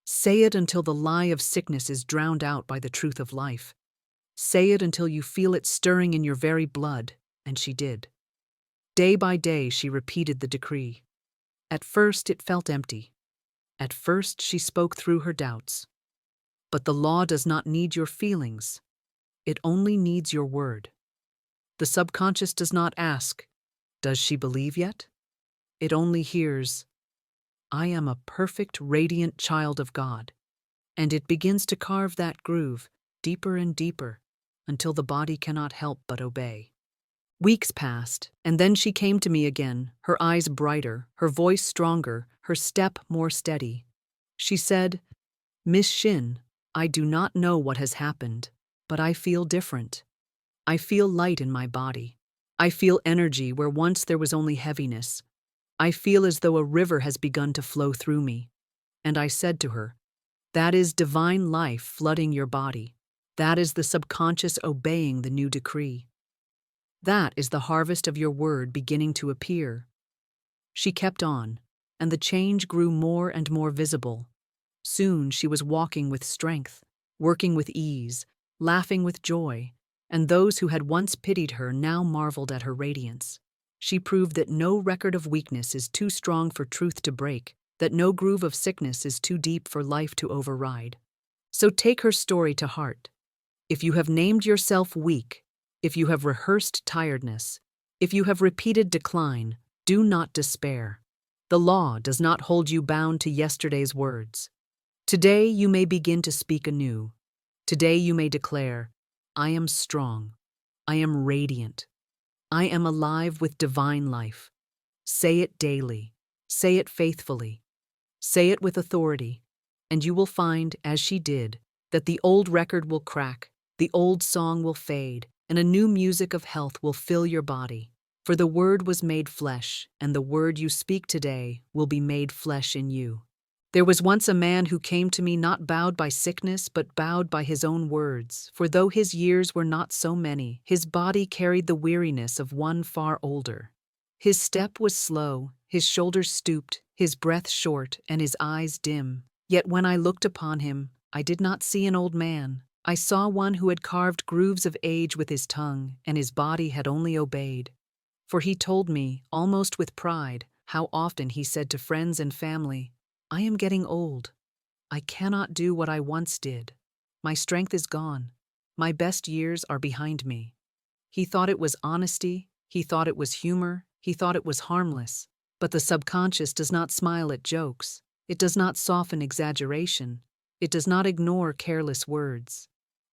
Say it until the lie of sickness is drowned out by the truth of life. Say it until you feel it stirring in your very blood," and she did. Day by day she repeated the decree. At first it felt empty. At first she spoke through her doubts. But the law does not need your feelings. It only needs your word. The subconscious does not ask, "Does she believe yet?" It only hears, "I am a perfect, radiant child of God." And it begins to carve that groove, deeper and deeper, until the body cannot help but obey. Weeks passed, and then she came to me again, her eyes brighter, her voice stronger, her step more steady. She said, "Miss Shinn, I do not know what has happened, but I feel different. I feel light in my body. I feel energy where once there was only heaviness. I feel as though a river has begun to flow through me." And I said to her, "That is divine life flooding your body. That is the subconscious obeying the new decree. That is the harvest of your word beginning to appear." She kept on, and the change grew more and more visible. Soon she was walking with strength, working with ease, laughing with joy, and those who had once pitied her now marveled at her radiance. She proved that no record of weakness is too strong for truth to break, that no groove of sickness is too deep for life to override. So take her story to heart. If you have named yourself weak, if you have rehearsed tiredness, if you have repeated decline, do not despair. The law does not hold you bound to yesterday's words. Today you may begin to speak anew. Today you may declare, "I am strong. I am radiant. I am alive with divine life." Say it daily. Say it faithfully. Say it with authority. And you will find, as she did, that the old record will crack, the old song will fade, and a new music of health will fill your body. For the Word was made flesh, and the word you speak today will be made flesh in you. There was once a man who came to me not bowed by sickness, but bowed by his own words, for though his years were not so many, his body carried the weariness of one far older. His step was slow, his shoulders stooped, his breath short, and his eyes dim. Yet when I looked upon him, I did not see an old man. I saw one who had carved grooves of age with his tongue, and his body had only obeyed. For he told me, almost with pride, how often he said to friends and family, "I am getting old. I cannot do what I once did. My strength is gone. My best years are behind me." He thought it was honesty, he thought it was humor, he thought it was harmless. But the subconscious does not smile at jokes. It does not soften exaggeration. It does not ignore careless words.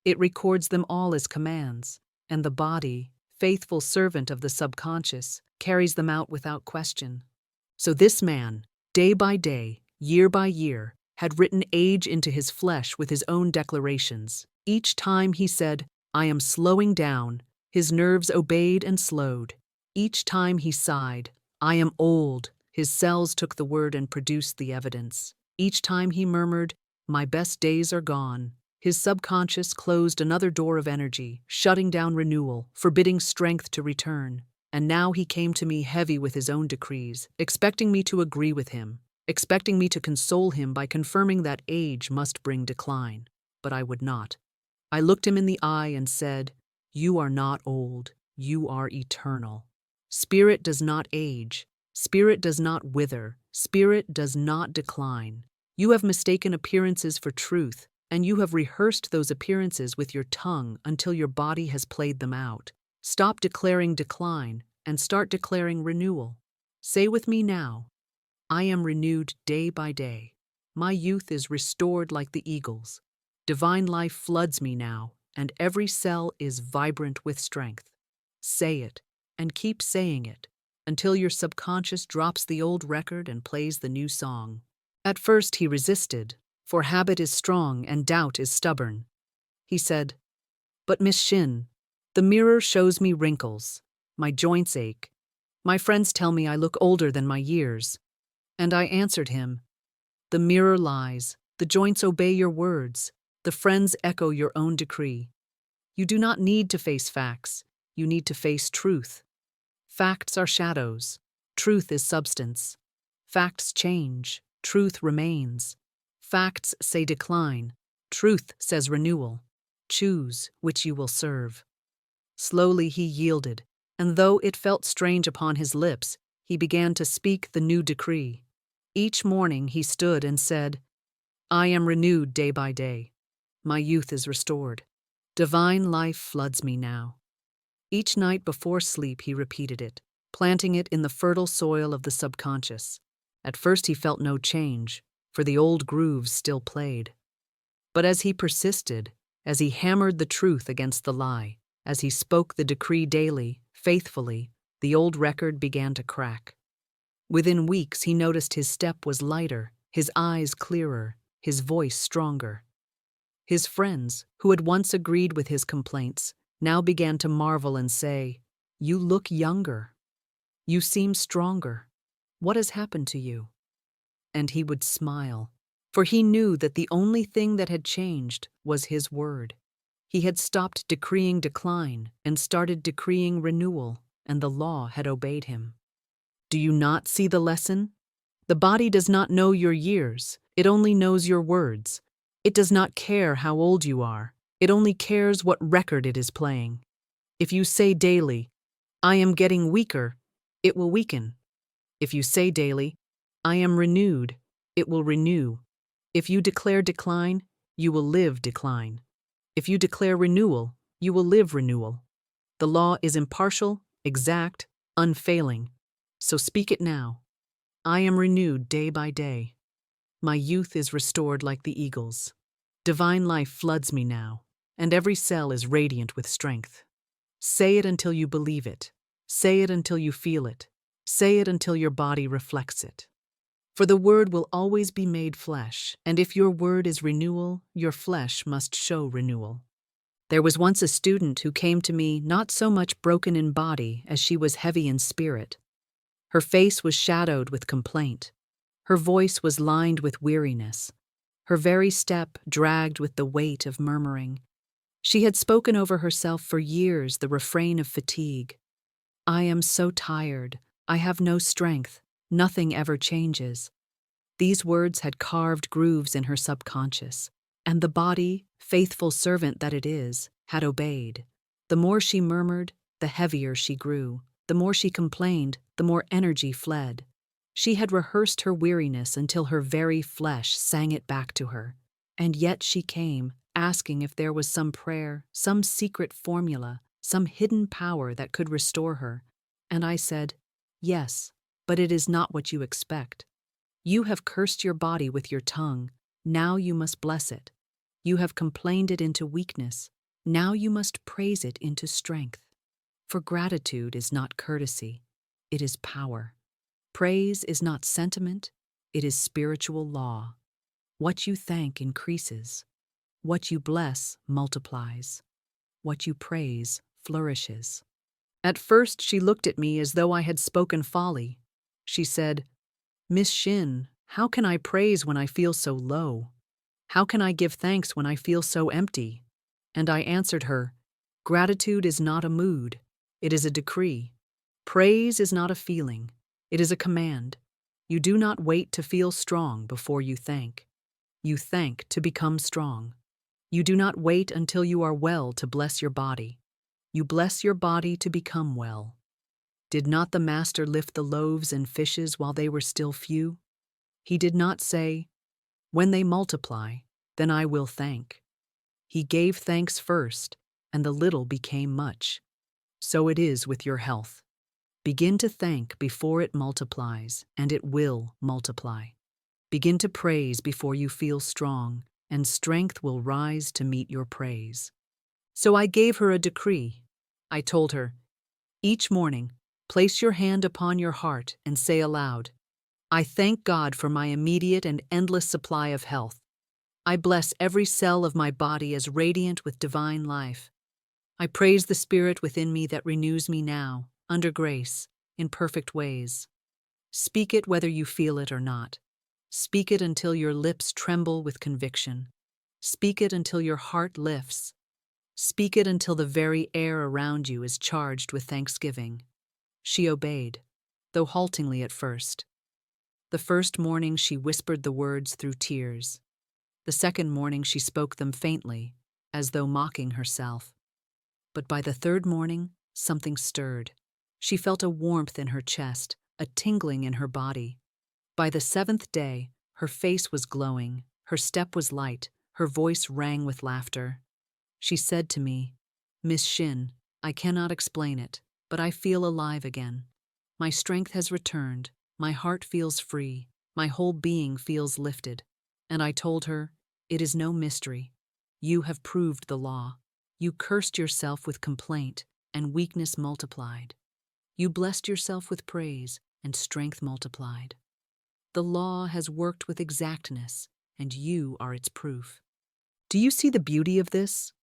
It records them all as commands, and the body, faithful servant of the subconscious, carries them out without question. So this man, day by day, year by year, had written age into his flesh with his own declarations. Each time he said, "I am slowing down," his nerves obeyed and slowed. Each time he sighed, "I am old," his cells took the word and produced the evidence. Each time he murmured, "My best days are gone," his subconscious closed another door of energy, shutting down renewal, forbidding strength to return. And now he came to me heavy with his own decrees, expecting me to agree with him, expecting me to console him by confirming that age must bring decline. But I would not. I looked him in the eye and said, "You are not old. You are eternal. Spirit does not age. Spirit does not wither. Spirit does not decline. You have mistaken appearances for truth, and you have rehearsed those appearances with your tongue until your body has played them out. Stop declaring decline and start declaring renewal. Say with me now, I am renewed day by day. My youth is restored like the eagle's. Divine life floods me now, and every cell is vibrant with strength. Say it, and keep saying it, until your subconscious drops the old record and plays the new song. At first he resisted, for habit is strong and doubt is stubborn. He said, "But Miss Shinn, the mirror shows me wrinkles. My joints ache. My friends tell me I look older than my years." And I answered him, "The mirror lies. The joints obey your words. The friends echo your own decree. You do not need to face facts. You need to face truth. Facts are shadows. Truth is substance. Facts change. Truth remains. Facts say decline. Truth says renewal. Choose which you will serve." Slowly he yielded, and though it felt strange upon his lips, he began to speak the new decree. Each morning he stood and said, "I am renewed day by day. My youth is restored. Divine life floods me now." Each night before sleep he repeated it, planting it in the fertile soil of the subconscious. At first he felt no change, for the old grooves still played. But as he persisted, as he hammered the truth against the lie, as he spoke the decree daily, faithfully, the old record began to crack. Within weeks he noticed his step was lighter, his eyes clearer, his voice stronger. His friends, who had once agreed with his complaints, now began to marvel and say, "You look younger. You seem stronger. What has happened to you?" And he would smile, for he knew that the only thing that had changed was his word. He had stopped decreeing decline and started decreeing renewal, and the law had obeyed him. Do you not see the lesson? The body does not know your years, it only knows your words. It does not care how old you are, it only cares what record it is playing. If you say daily, "I am getting weaker," it will weaken. If you say daily, "I am renewed," it will renew. If you declare decline, you will live decline. If you declare renewal, you will live renewal. The law is impartial, exact, unfailing. So speak it now. I am renewed day by day. My youth is restored like the eagle's. Divine life floods me now, and every cell is radiant with strength. Say it until you believe it. Say it until you feel it. Say it until your body reflects it. For the word will always be made flesh, and if your word is renewal, your flesh must show renewal. There was once a student who came to me not so much broken in body as she was heavy in spirit. Her face was shadowed with complaint. Her voice was lined with weariness. Her very step dragged with the weight of murmuring. She had spoken over herself for years the refrain of fatigue. "I am so tired. I have no strength. Nothing ever changes." These words had carved grooves in her subconscious, and the body, faithful servant that it is, had obeyed. The more she murmured, the heavier she grew. The more she complained, the more energy fled. She had rehearsed her weariness until her very flesh sang it back to her. And yet she came, asking if there was some prayer, some secret formula, some hidden power that could restore her. And I said, "Yes, but it is not what you expect. You have cursed your body with your tongue. Now you must bless it. You have complained it into weakness. Now you must praise it into strength. For gratitude is not courtesy, it is power. Praise is not sentiment, it is spiritual law. What you thank increases. What you bless multiplies. What you praise flourishes." At first she looked at me as though I had spoken folly. She said, "Miss Shinn, how can I praise when I feel so low? How can I give thanks when I feel so empty?" And I answered her, "Gratitude is not a mood, it is a decree. Praise is not a feeling, it is a command. You do not wait to feel strong before you thank. You thank to become strong. You do not wait until you are well to bless your body. You bless your body to become well. Did not the Master lift the loaves and fishes while they were still few? He did not say, "When they multiply, then I will thank." He gave thanks first, and the little became much. So it is with your health. Begin to thank before it multiplies, and it will multiply. Begin to praise before you feel strong, and strength will rise to meet your praise. So I gave her a decree. I told her, each morning, place your hand upon your heart and say aloud, "I thank God for my immediate and endless supply of health. I bless every cell of my body as radiant with divine life. I praise the Spirit within me that renews me now, under grace, in perfect ways." Speak it whether you feel it or not. Speak it until your lips tremble with conviction. Speak it until your heart lifts. Speak it until the very air around you is charged with thanksgiving. She obeyed, though haltingly at first. The first morning she whispered the words through tears. The second morning she spoke them faintly, as though mocking herself. But by the third morning, something stirred. She felt a warmth in her chest, a tingling in her body. By the seventh day, her face was glowing, her step was light, her voice rang with laughter. She said to me, "Miss Shinn, I cannot explain it, but I feel alive again. My strength has returned, my heart feels free, my whole being feels lifted." And I told her, "It is no mystery. You have proved the law. You cursed yourself with complaint, and weakness multiplied. You blessed yourself with praise, and strength multiplied. The law has worked with exactness, and you are its proof." Do you see the beauty of this?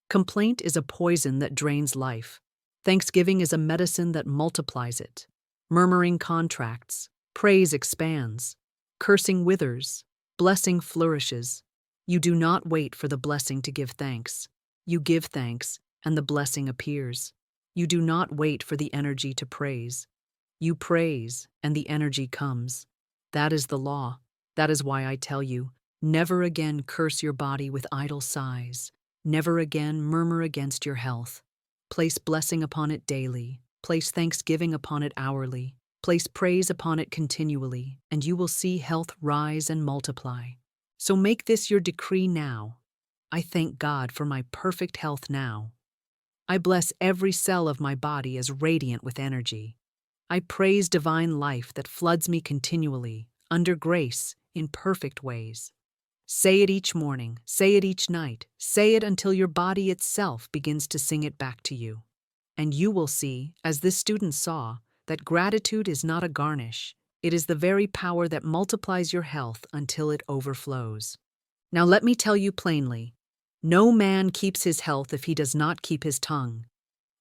Complaint is a poison that drains life. Thanksgiving is a medicine that multiplies it. Murmuring contracts, praise expands, cursing withers, blessing flourishes. You do not wait for the blessing to give thanks. You give thanks, and the blessing appears. You do not wait for the energy to praise. You praise, and the energy comes. That is the law. That is why I tell you, never again curse your body with idle sighs. Never again murmur against your health. Place blessing upon it daily. Place thanksgiving upon it hourly. Place praise upon it continually, and you will see health rise and multiply. So make this your decree now. I thank God for my perfect health now. I bless every cell of my body as radiant with energy. I praise divine life that floods me continually, under grace, in perfect ways. Say it each morning, say it each night, say it until your body itself begins to sing it back to you. And you will see, as this student saw, that gratitude is not a garnish. It is the very power that multiplies your health until it overflows. Now let me tell you plainly, no man keeps his health if he does not keep his tongue.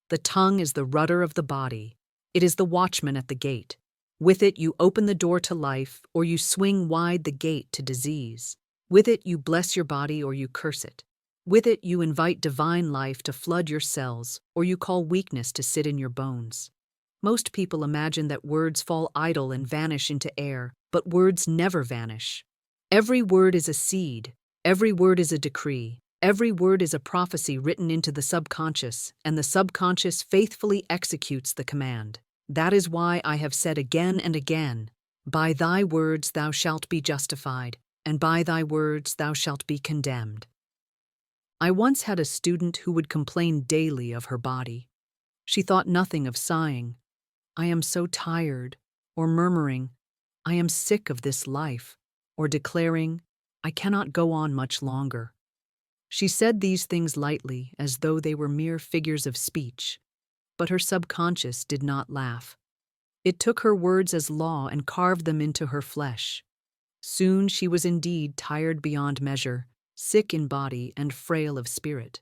The tongue is the rudder of the body. It is the watchman at the gate. With it you open the door to life, or you swing wide the gate to disease. With it you bless your body or you curse it. With it you invite divine life to flood your cells, or you call weakness to sit in your bones. Most people imagine that words fall idle and vanish into air, but words never vanish. Every word is a seed. Every word is a decree. Every word is a prophecy written into the subconscious, and the subconscious faithfully executes the command. That is why I have said again and again, "By thy words thou shalt be justified, and by thy words thou shalt be condemned." I once had a student who would complain daily of her body. She thought nothing of sighing, "I am so tired," or murmuring, "I am sick of this life," or declaring, "I cannot go on much longer." She said these things lightly, as though they were mere figures of speech, but her subconscious did not laugh. It took her words as law and carved them into her flesh. Soon she was indeed tired beyond measure, sick in body and frail of spirit.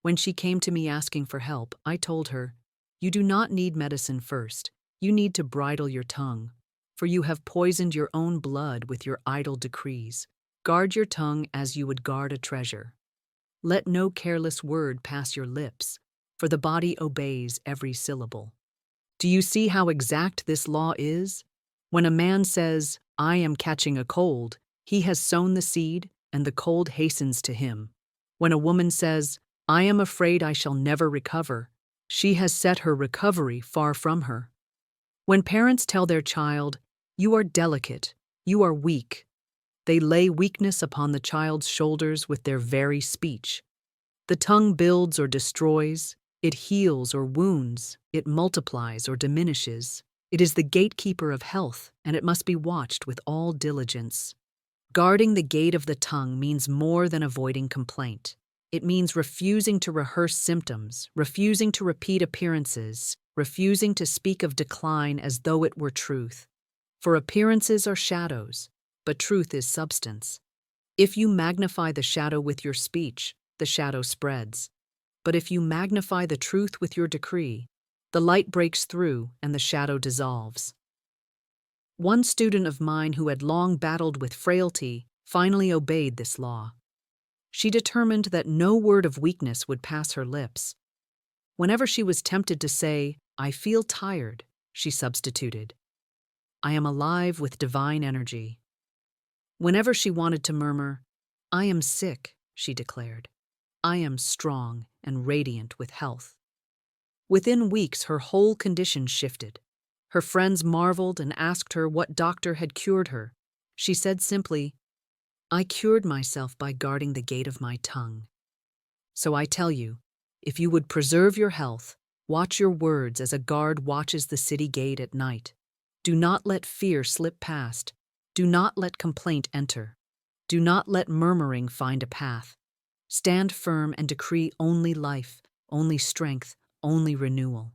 When she came to me asking for help, I told her, "You do not need medicine first. You need to bridle your tongue, for you have poisoned your own blood with your idle decrees. Guard your tongue as you would guard a treasure. Let no careless word pass your lips, for the body obeys every syllable." Do you see how exact this law is? When a man says, "I am catching a cold," he has sown the seed, and the cold hastens to him. When a woman says, "I am afraid I shall never recover," She has set her recovery far from her. When parents tell their child, "You are delicate, you are weak," they lay weakness upon the child's shoulders with their very speech. The tongue builds or destroys, it heals or wounds, it multiplies or diminishes. It is the gatekeeper of health, and it must be watched with all diligence. Guarding the gate of the tongue means more than avoiding complaint. It means refusing to rehearse symptoms, refusing to repeat appearances, refusing to speak of decline as though it were truth. For appearances are shadows, but truth is substance. If you magnify the shadow with your speech, the shadow spreads. But if you magnify the truth with your decree, the light breaks through and the shadow dissolves. One student of mine who had long battled with frailty finally obeyed this law. She determined that no word of weakness would pass her lips. Whenever she was tempted to say, "I feel tired," she substituted, "I am alive with divine energy." Whenever she wanted to murmur, "I am sick," she declared, "I am strong and radiant with health." Within weeks, her whole condition shifted. Her friends marveled and asked her what doctor had cured her. She said simply, "I cured myself by guarding the gate of my tongue." So I tell you, if you would preserve your health, watch your words as a guard watches the city gate at night. Do not let fear slip past. Do not let complaint enter. Do not let murmuring find a path. Stand firm and decree only life, only strength, only renewal.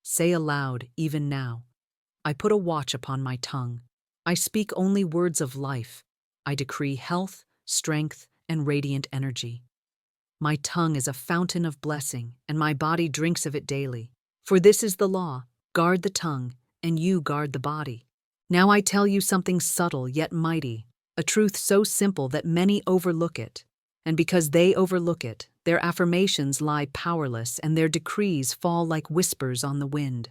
Say aloud, even now, "I put a watch upon my tongue. I speak only words of life. I decree health, strength, and radiant energy. My tongue is a fountain of blessing, and my body drinks of it daily. For this is the law: guard the tongue, and you guard the body." Now I tell you something subtle yet mighty, a truth so simple that many overlook it. And because they overlook it, their affirmations lie powerless and their decrees fall like whispers on the wind.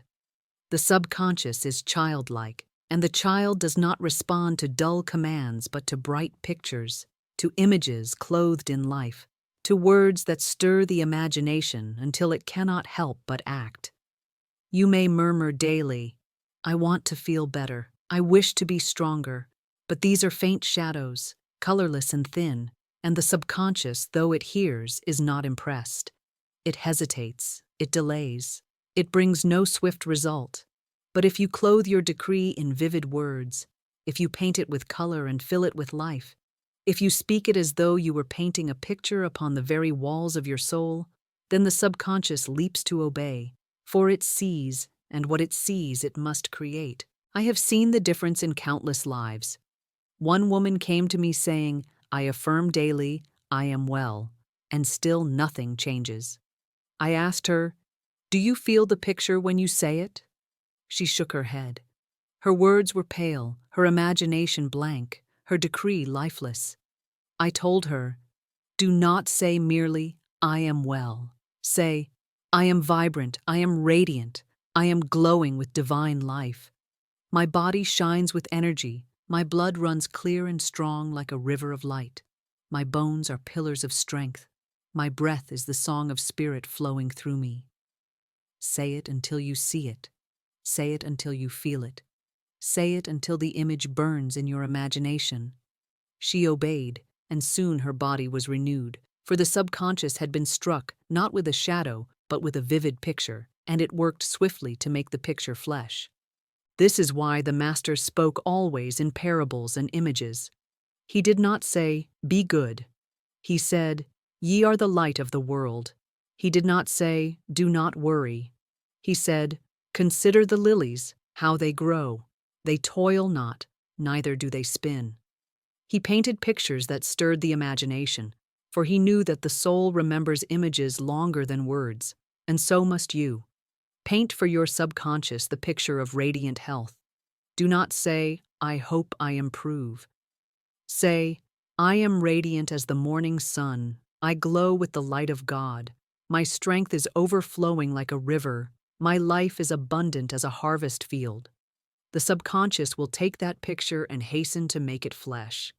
The subconscious is childlike, and the child does not respond to dull commands but to bright pictures, to images clothed in life, to words that stir the imagination until it cannot help but act. You may murmur daily, "I want to feel better, I wish to be stronger," but these are faint shadows, colorless and thin, and the subconscious, though it hears, is not impressed. It hesitates, it delays, it brings no swift result. But if you clothe your decree in vivid words, if you paint it with color and fill it with life, if you speak it as though you were painting a picture upon the very walls of your soul, then the subconscious leaps to obey, for it sees, and what it sees it must create. I have seen the difference in countless lives. One woman came to me saying, "I affirm daily, I am well," and still nothing changes. I asked her, "Do you feel the picture when you say it?" She shook her head. Her words were pale, her imagination blank, her decree lifeless. I told her, "Do not say merely, 'I am well.' Say, 'I am vibrant, I am radiant, I am glowing with divine life. My body shines with energy, my blood runs clear and strong like a river of light. My bones are pillars of strength, my breath is the song of spirit flowing through me.' Say it until you see it. Say it until you feel it. Say it until the image burns in your imagination." She obeyed, and soon her body was renewed, for the subconscious had been struck not with a shadow, but with a vivid picture, and it worked swiftly to make the picture flesh. This is why the Master spoke always in parables and images. He did not say, "Be good." He said, "Ye are the light of the world." He did not say, "Do not worry." He said, "Consider the lilies, how they grow. They toil not, neither do they spin." He painted pictures that stirred the imagination, for he knew that the soul remembers images longer than words, and so must you. Paint for your subconscious the picture of radiant health. Do not say, "I hope I improve." Say, "I am radiant as the morning sun. I glow with the light of God. My strength is overflowing like a river. My life is abundant as a harvest field." The subconscious will take that picture and hasten to make it flesh.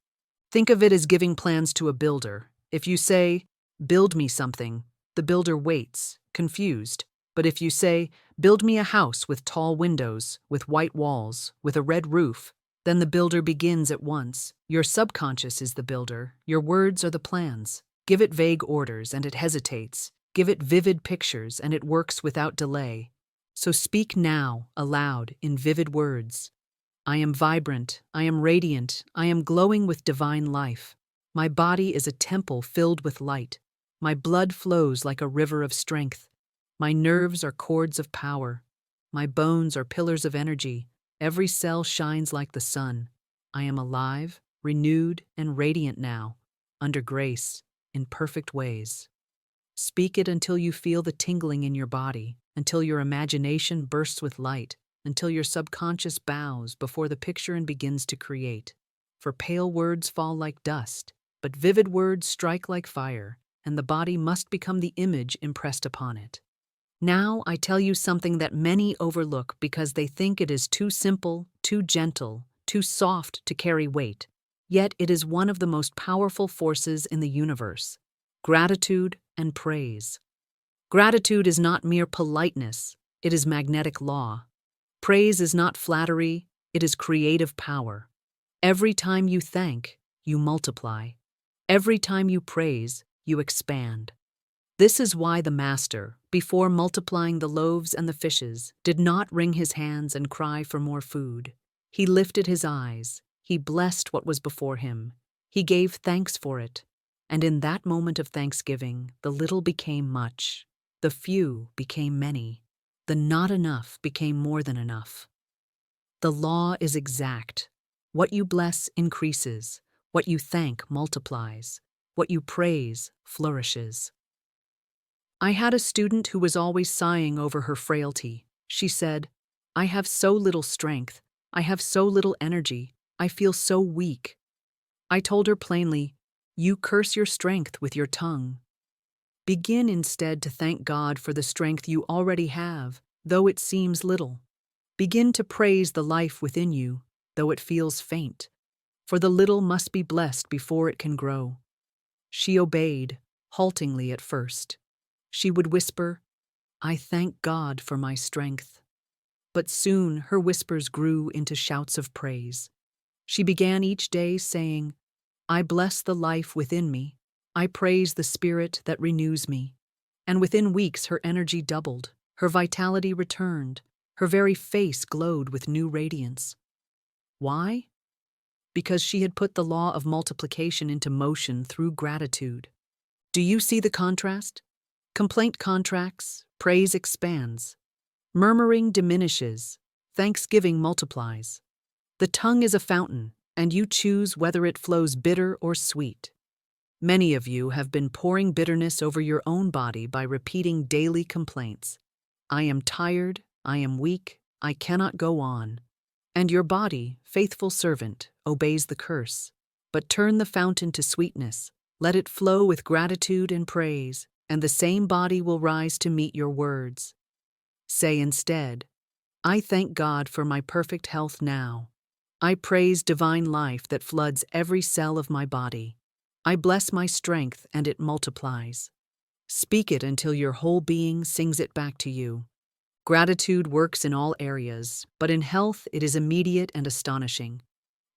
Think of it as giving plans to a builder. If you say, "Build me something," the builder waits, confused. But if you say, "Build me a house with tall windows, with white walls, with a red roof," then the builder begins at once. Your subconscious is the builder, your words are the plans. Give it vague orders and it hesitates. Give it vivid pictures and it works without delay. So speak now, aloud, in vivid words. I am vibrant, I am radiant, I am glowing with divine life. My body is a temple filled with light. My blood flows like a river of strength. My nerves are cords of power. My bones are pillars of energy. Every cell shines like the sun. I am alive, renewed, and radiant now, under grace, in perfect ways. Speak it until you feel the tingling in your body, until your imagination bursts with light, until your subconscious bows before the picture and begins to create. For pale words fall like dust, but vivid words strike like fire, and the body must become the image impressed upon it. Now I tell you something that many overlook because they think it is too simple, too gentle, too soft to carry weight. Yet it is one of the most powerful forces in the universe: gratitude and praise. Gratitude is not mere politeness, it is magnetic law. Praise is not flattery, it is creative power. Every time you thank, you multiply. Every time you praise, you expand. This is why the Master, before multiplying the loaves and the fishes, did not wring his hands and cry for more food. He lifted his eyes, he blessed what was before him, he gave thanks for it, and in that moment of thanksgiving, the little became much, the few became many, the not enough became more than enough. The law is exact. What you bless increases, what you thank multiplies, what you praise flourishes. I had a student who was always sighing over her frailty. She said, "I have so little strength, I have so little energy, I feel so weak." I told her plainly, "You curse your strength with your tongue. Begin instead to thank God for the strength you already have, though it seems little. Begin to praise the life within you, though it feels faint, for the little must be blessed before it can grow." She obeyed, haltingly at first. She would whisper, "I thank God for my strength." But soon her whispers grew into shouts of praise. She began each day saying, "I bless the life within me. I praise the spirit that renews me." And within weeks her energy doubled, her vitality returned, her very face glowed with new radiance. Why? Because she had put the law of multiplication into motion through gratitude. Do you see the contrast? Complaint contracts, praise expands. Murmuring diminishes, thanksgiving multiplies. The tongue is a fountain, and you choose whether it flows bitter or sweet. Many of you have been pouring bitterness over your own body by repeating daily complaints. "I am tired, I am weak, I cannot go on." And your body, faithful servant, obeys the curse. But turn the fountain to sweetness, let it flow with gratitude and praise, and the same body will rise to meet your words. Say instead, "I thank God for my perfect health now. I praise divine life that floods every cell of my body. I bless my strength and it multiplies." Speak it until your whole being sings it back to you. Gratitude works in all areas, but in health it is immediate and astonishing.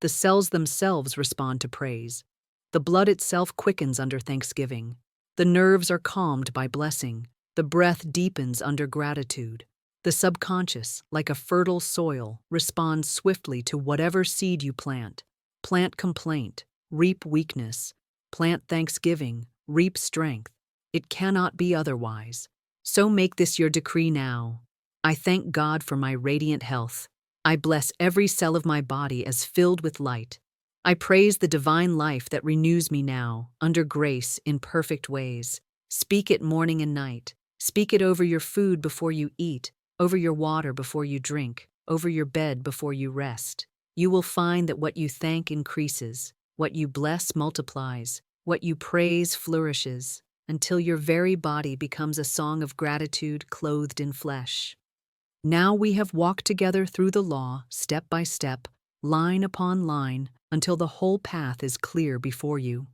The cells themselves respond to praise. The blood itself quickens under thanksgiving. The nerves are calmed by blessing. The breath deepens under gratitude. The subconscious, like a fertile soil, responds swiftly to whatever seed you plant. Plant complaint, reap weakness. Plant thanksgiving, reap strength. It cannot be otherwise. So make this your decree now. I thank God for my radiant health. I bless every cell of my body as filled with light. I praise the divine life that renews me now, under grace, in perfect ways. Speak it morning and night. Speak it over your food before you eat, over your water before you drink, over your bed before you rest. You will find that what you thank increases, what you bless multiplies, what you praise flourishes, until your very body becomes a song of gratitude clothed in flesh. Now we have walked together through the law, step by step, line upon line, until the whole path is clear before you.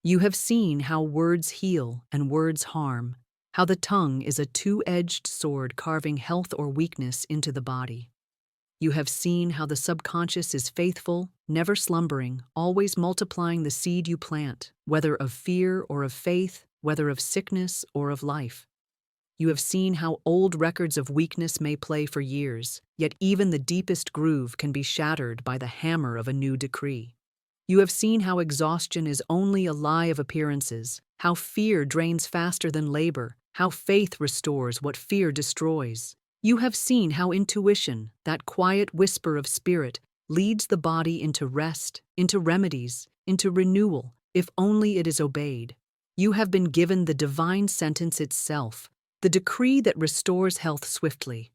You have seen how words heal and words harm, how the tongue is a two-edged sword carving health or weakness into the body. You have seen how the subconscious is faithful, never slumbering, always multiplying the seed you plant, whether of fear or of faith, whether of sickness or of life. You have seen how old records of weakness may play for years, yet even the deepest groove can be shattered by the hammer of a new decree. You have seen how exhaustion is only a lie of appearances, how fear drains faster than labor, how faith restores what fear destroys. You have seen how intuition, that quiet whisper of spirit, leads the body into rest, into remedies, into renewal, if only it is obeyed. You have been given the divine sentence itself, the decree that restores health swiftly.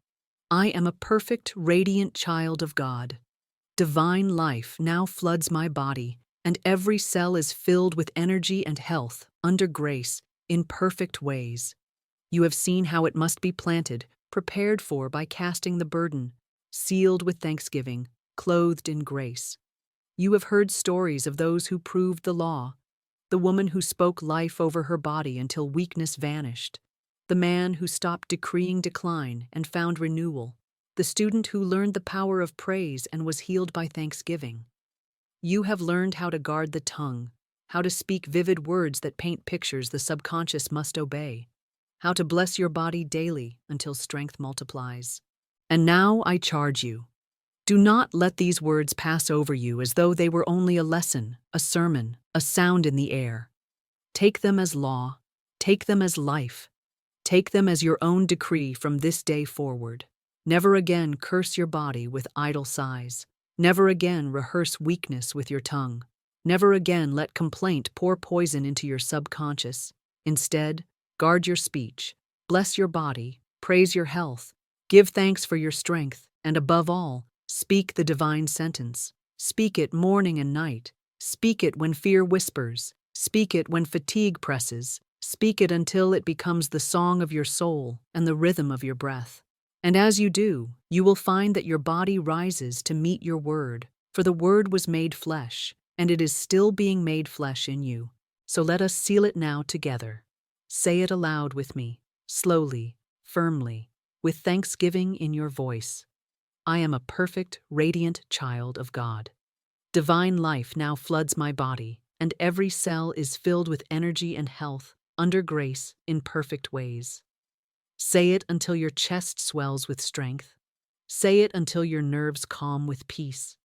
I am a perfect, radiant child of God. Divine life now floods my body, and every cell is filled with energy and health, under grace, in perfect ways. You have seen how it must be planted, prepared for by casting the burden, sealed with thanksgiving, clothed in grace. You have heard stories of those who proved the law, the woman who spoke life over her body until weakness vanished, the man who stopped decreeing decline and found renewal, the student who learned the power of praise and was healed by thanksgiving. You have learned how to guard the tongue, how to speak vivid words that paint pictures the subconscious must obey, how to bless your body daily until strength multiplies. And now I charge you, do not let these words pass over you as though they were only a lesson, a sermon, a sound in the air. Take them as law, take them as life, take them as your own decree from this day forward. Never again curse your body with idle sighs. Never again rehearse weakness with your tongue. Never again let complaint pour poison into your subconscious. Instead, guard your speech, bless your body, praise your health, give thanks for your strength, and above all, speak the divine sentence. Speak it morning and night. Speak it when fear whispers. Speak it when fatigue presses. Speak it until it becomes the song of your soul and the rhythm of your breath. And as you do, you will find that your body rises to meet your word, for the word was made flesh, and it is still being made flesh in you. So let us seal it now together. Say it aloud with me, slowly, firmly, with thanksgiving in your voice. I am a perfect, radiant child of God. Divine life now floods my body, and every cell is filled with energy and health, under grace, in perfect ways. Say it until your chest swells with strength. Say it until your nerves calm with peace.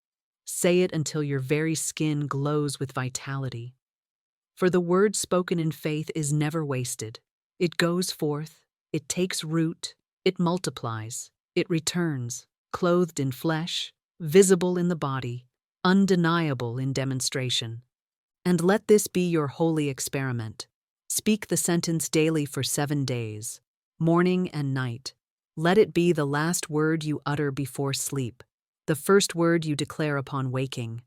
Say it until your very skin glows with vitality. For the word spoken in faith is never wasted. It goes forth, it takes root, it multiplies, it returns, clothed in flesh, visible in the body, undeniable in demonstration. And let this be your holy experiment. Speak the sentence daily for 7 days, morning and night. Let it be the last word you utter before sleep, the first word you declare upon waking.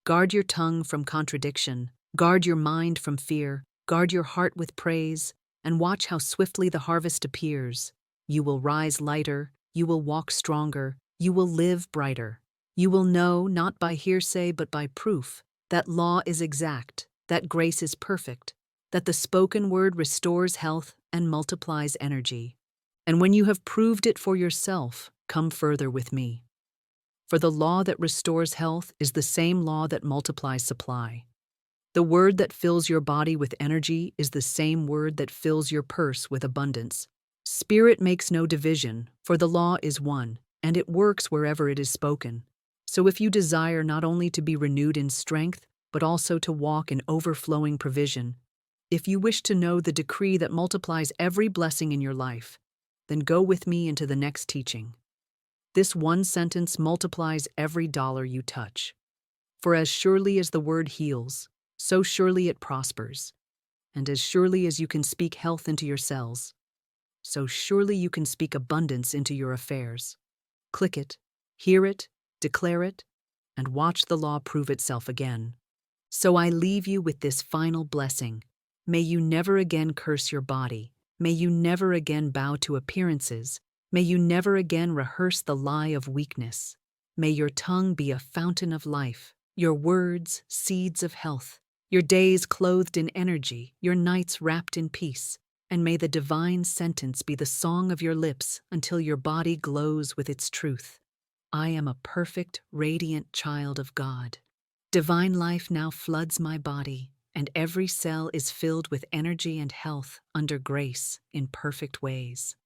Guard your tongue from contradiction, guard your mind from fear, guard your heart with praise, and watch how swiftly the harvest appears. You will rise lighter, you will walk stronger, you will live brighter. You will know, not by hearsay but by proof, that law is exact, that grace is perfect, that the spoken word restores health and multiplies energy. And when you have proved it for yourself, come further with me. For the law that restores health is the same law that multiplies supply. The word that fills your body with energy is the same word that fills your purse with abundance. Spirit makes no division, for the law is one, and it works wherever it is spoken. So if you desire not only to be renewed in strength, but also to walk in overflowing provision, if you wish to know the decree that multiplies every blessing in your life, then go with me into the next teaching. This one sentence multiplies every dollar you touch. For as surely as the word heals, so surely it prospers. And as surely as you can speak health into your cells, so surely you can speak abundance into your affairs. Click it, hear it, declare it, and watch the law prove itself again. So I leave you with this final blessing. May you never again curse your body. May you never again bow to appearances. May you never again rehearse the lie of weakness. May your tongue be a fountain of life, your words seeds of health, your days clothed in energy, your nights wrapped in peace. And may the divine sentence be the song of your lips until your body glows with its truth. I am a perfect, radiant child of God. Divine life now floods my body, and every cell is filled with energy and health under grace in perfect ways.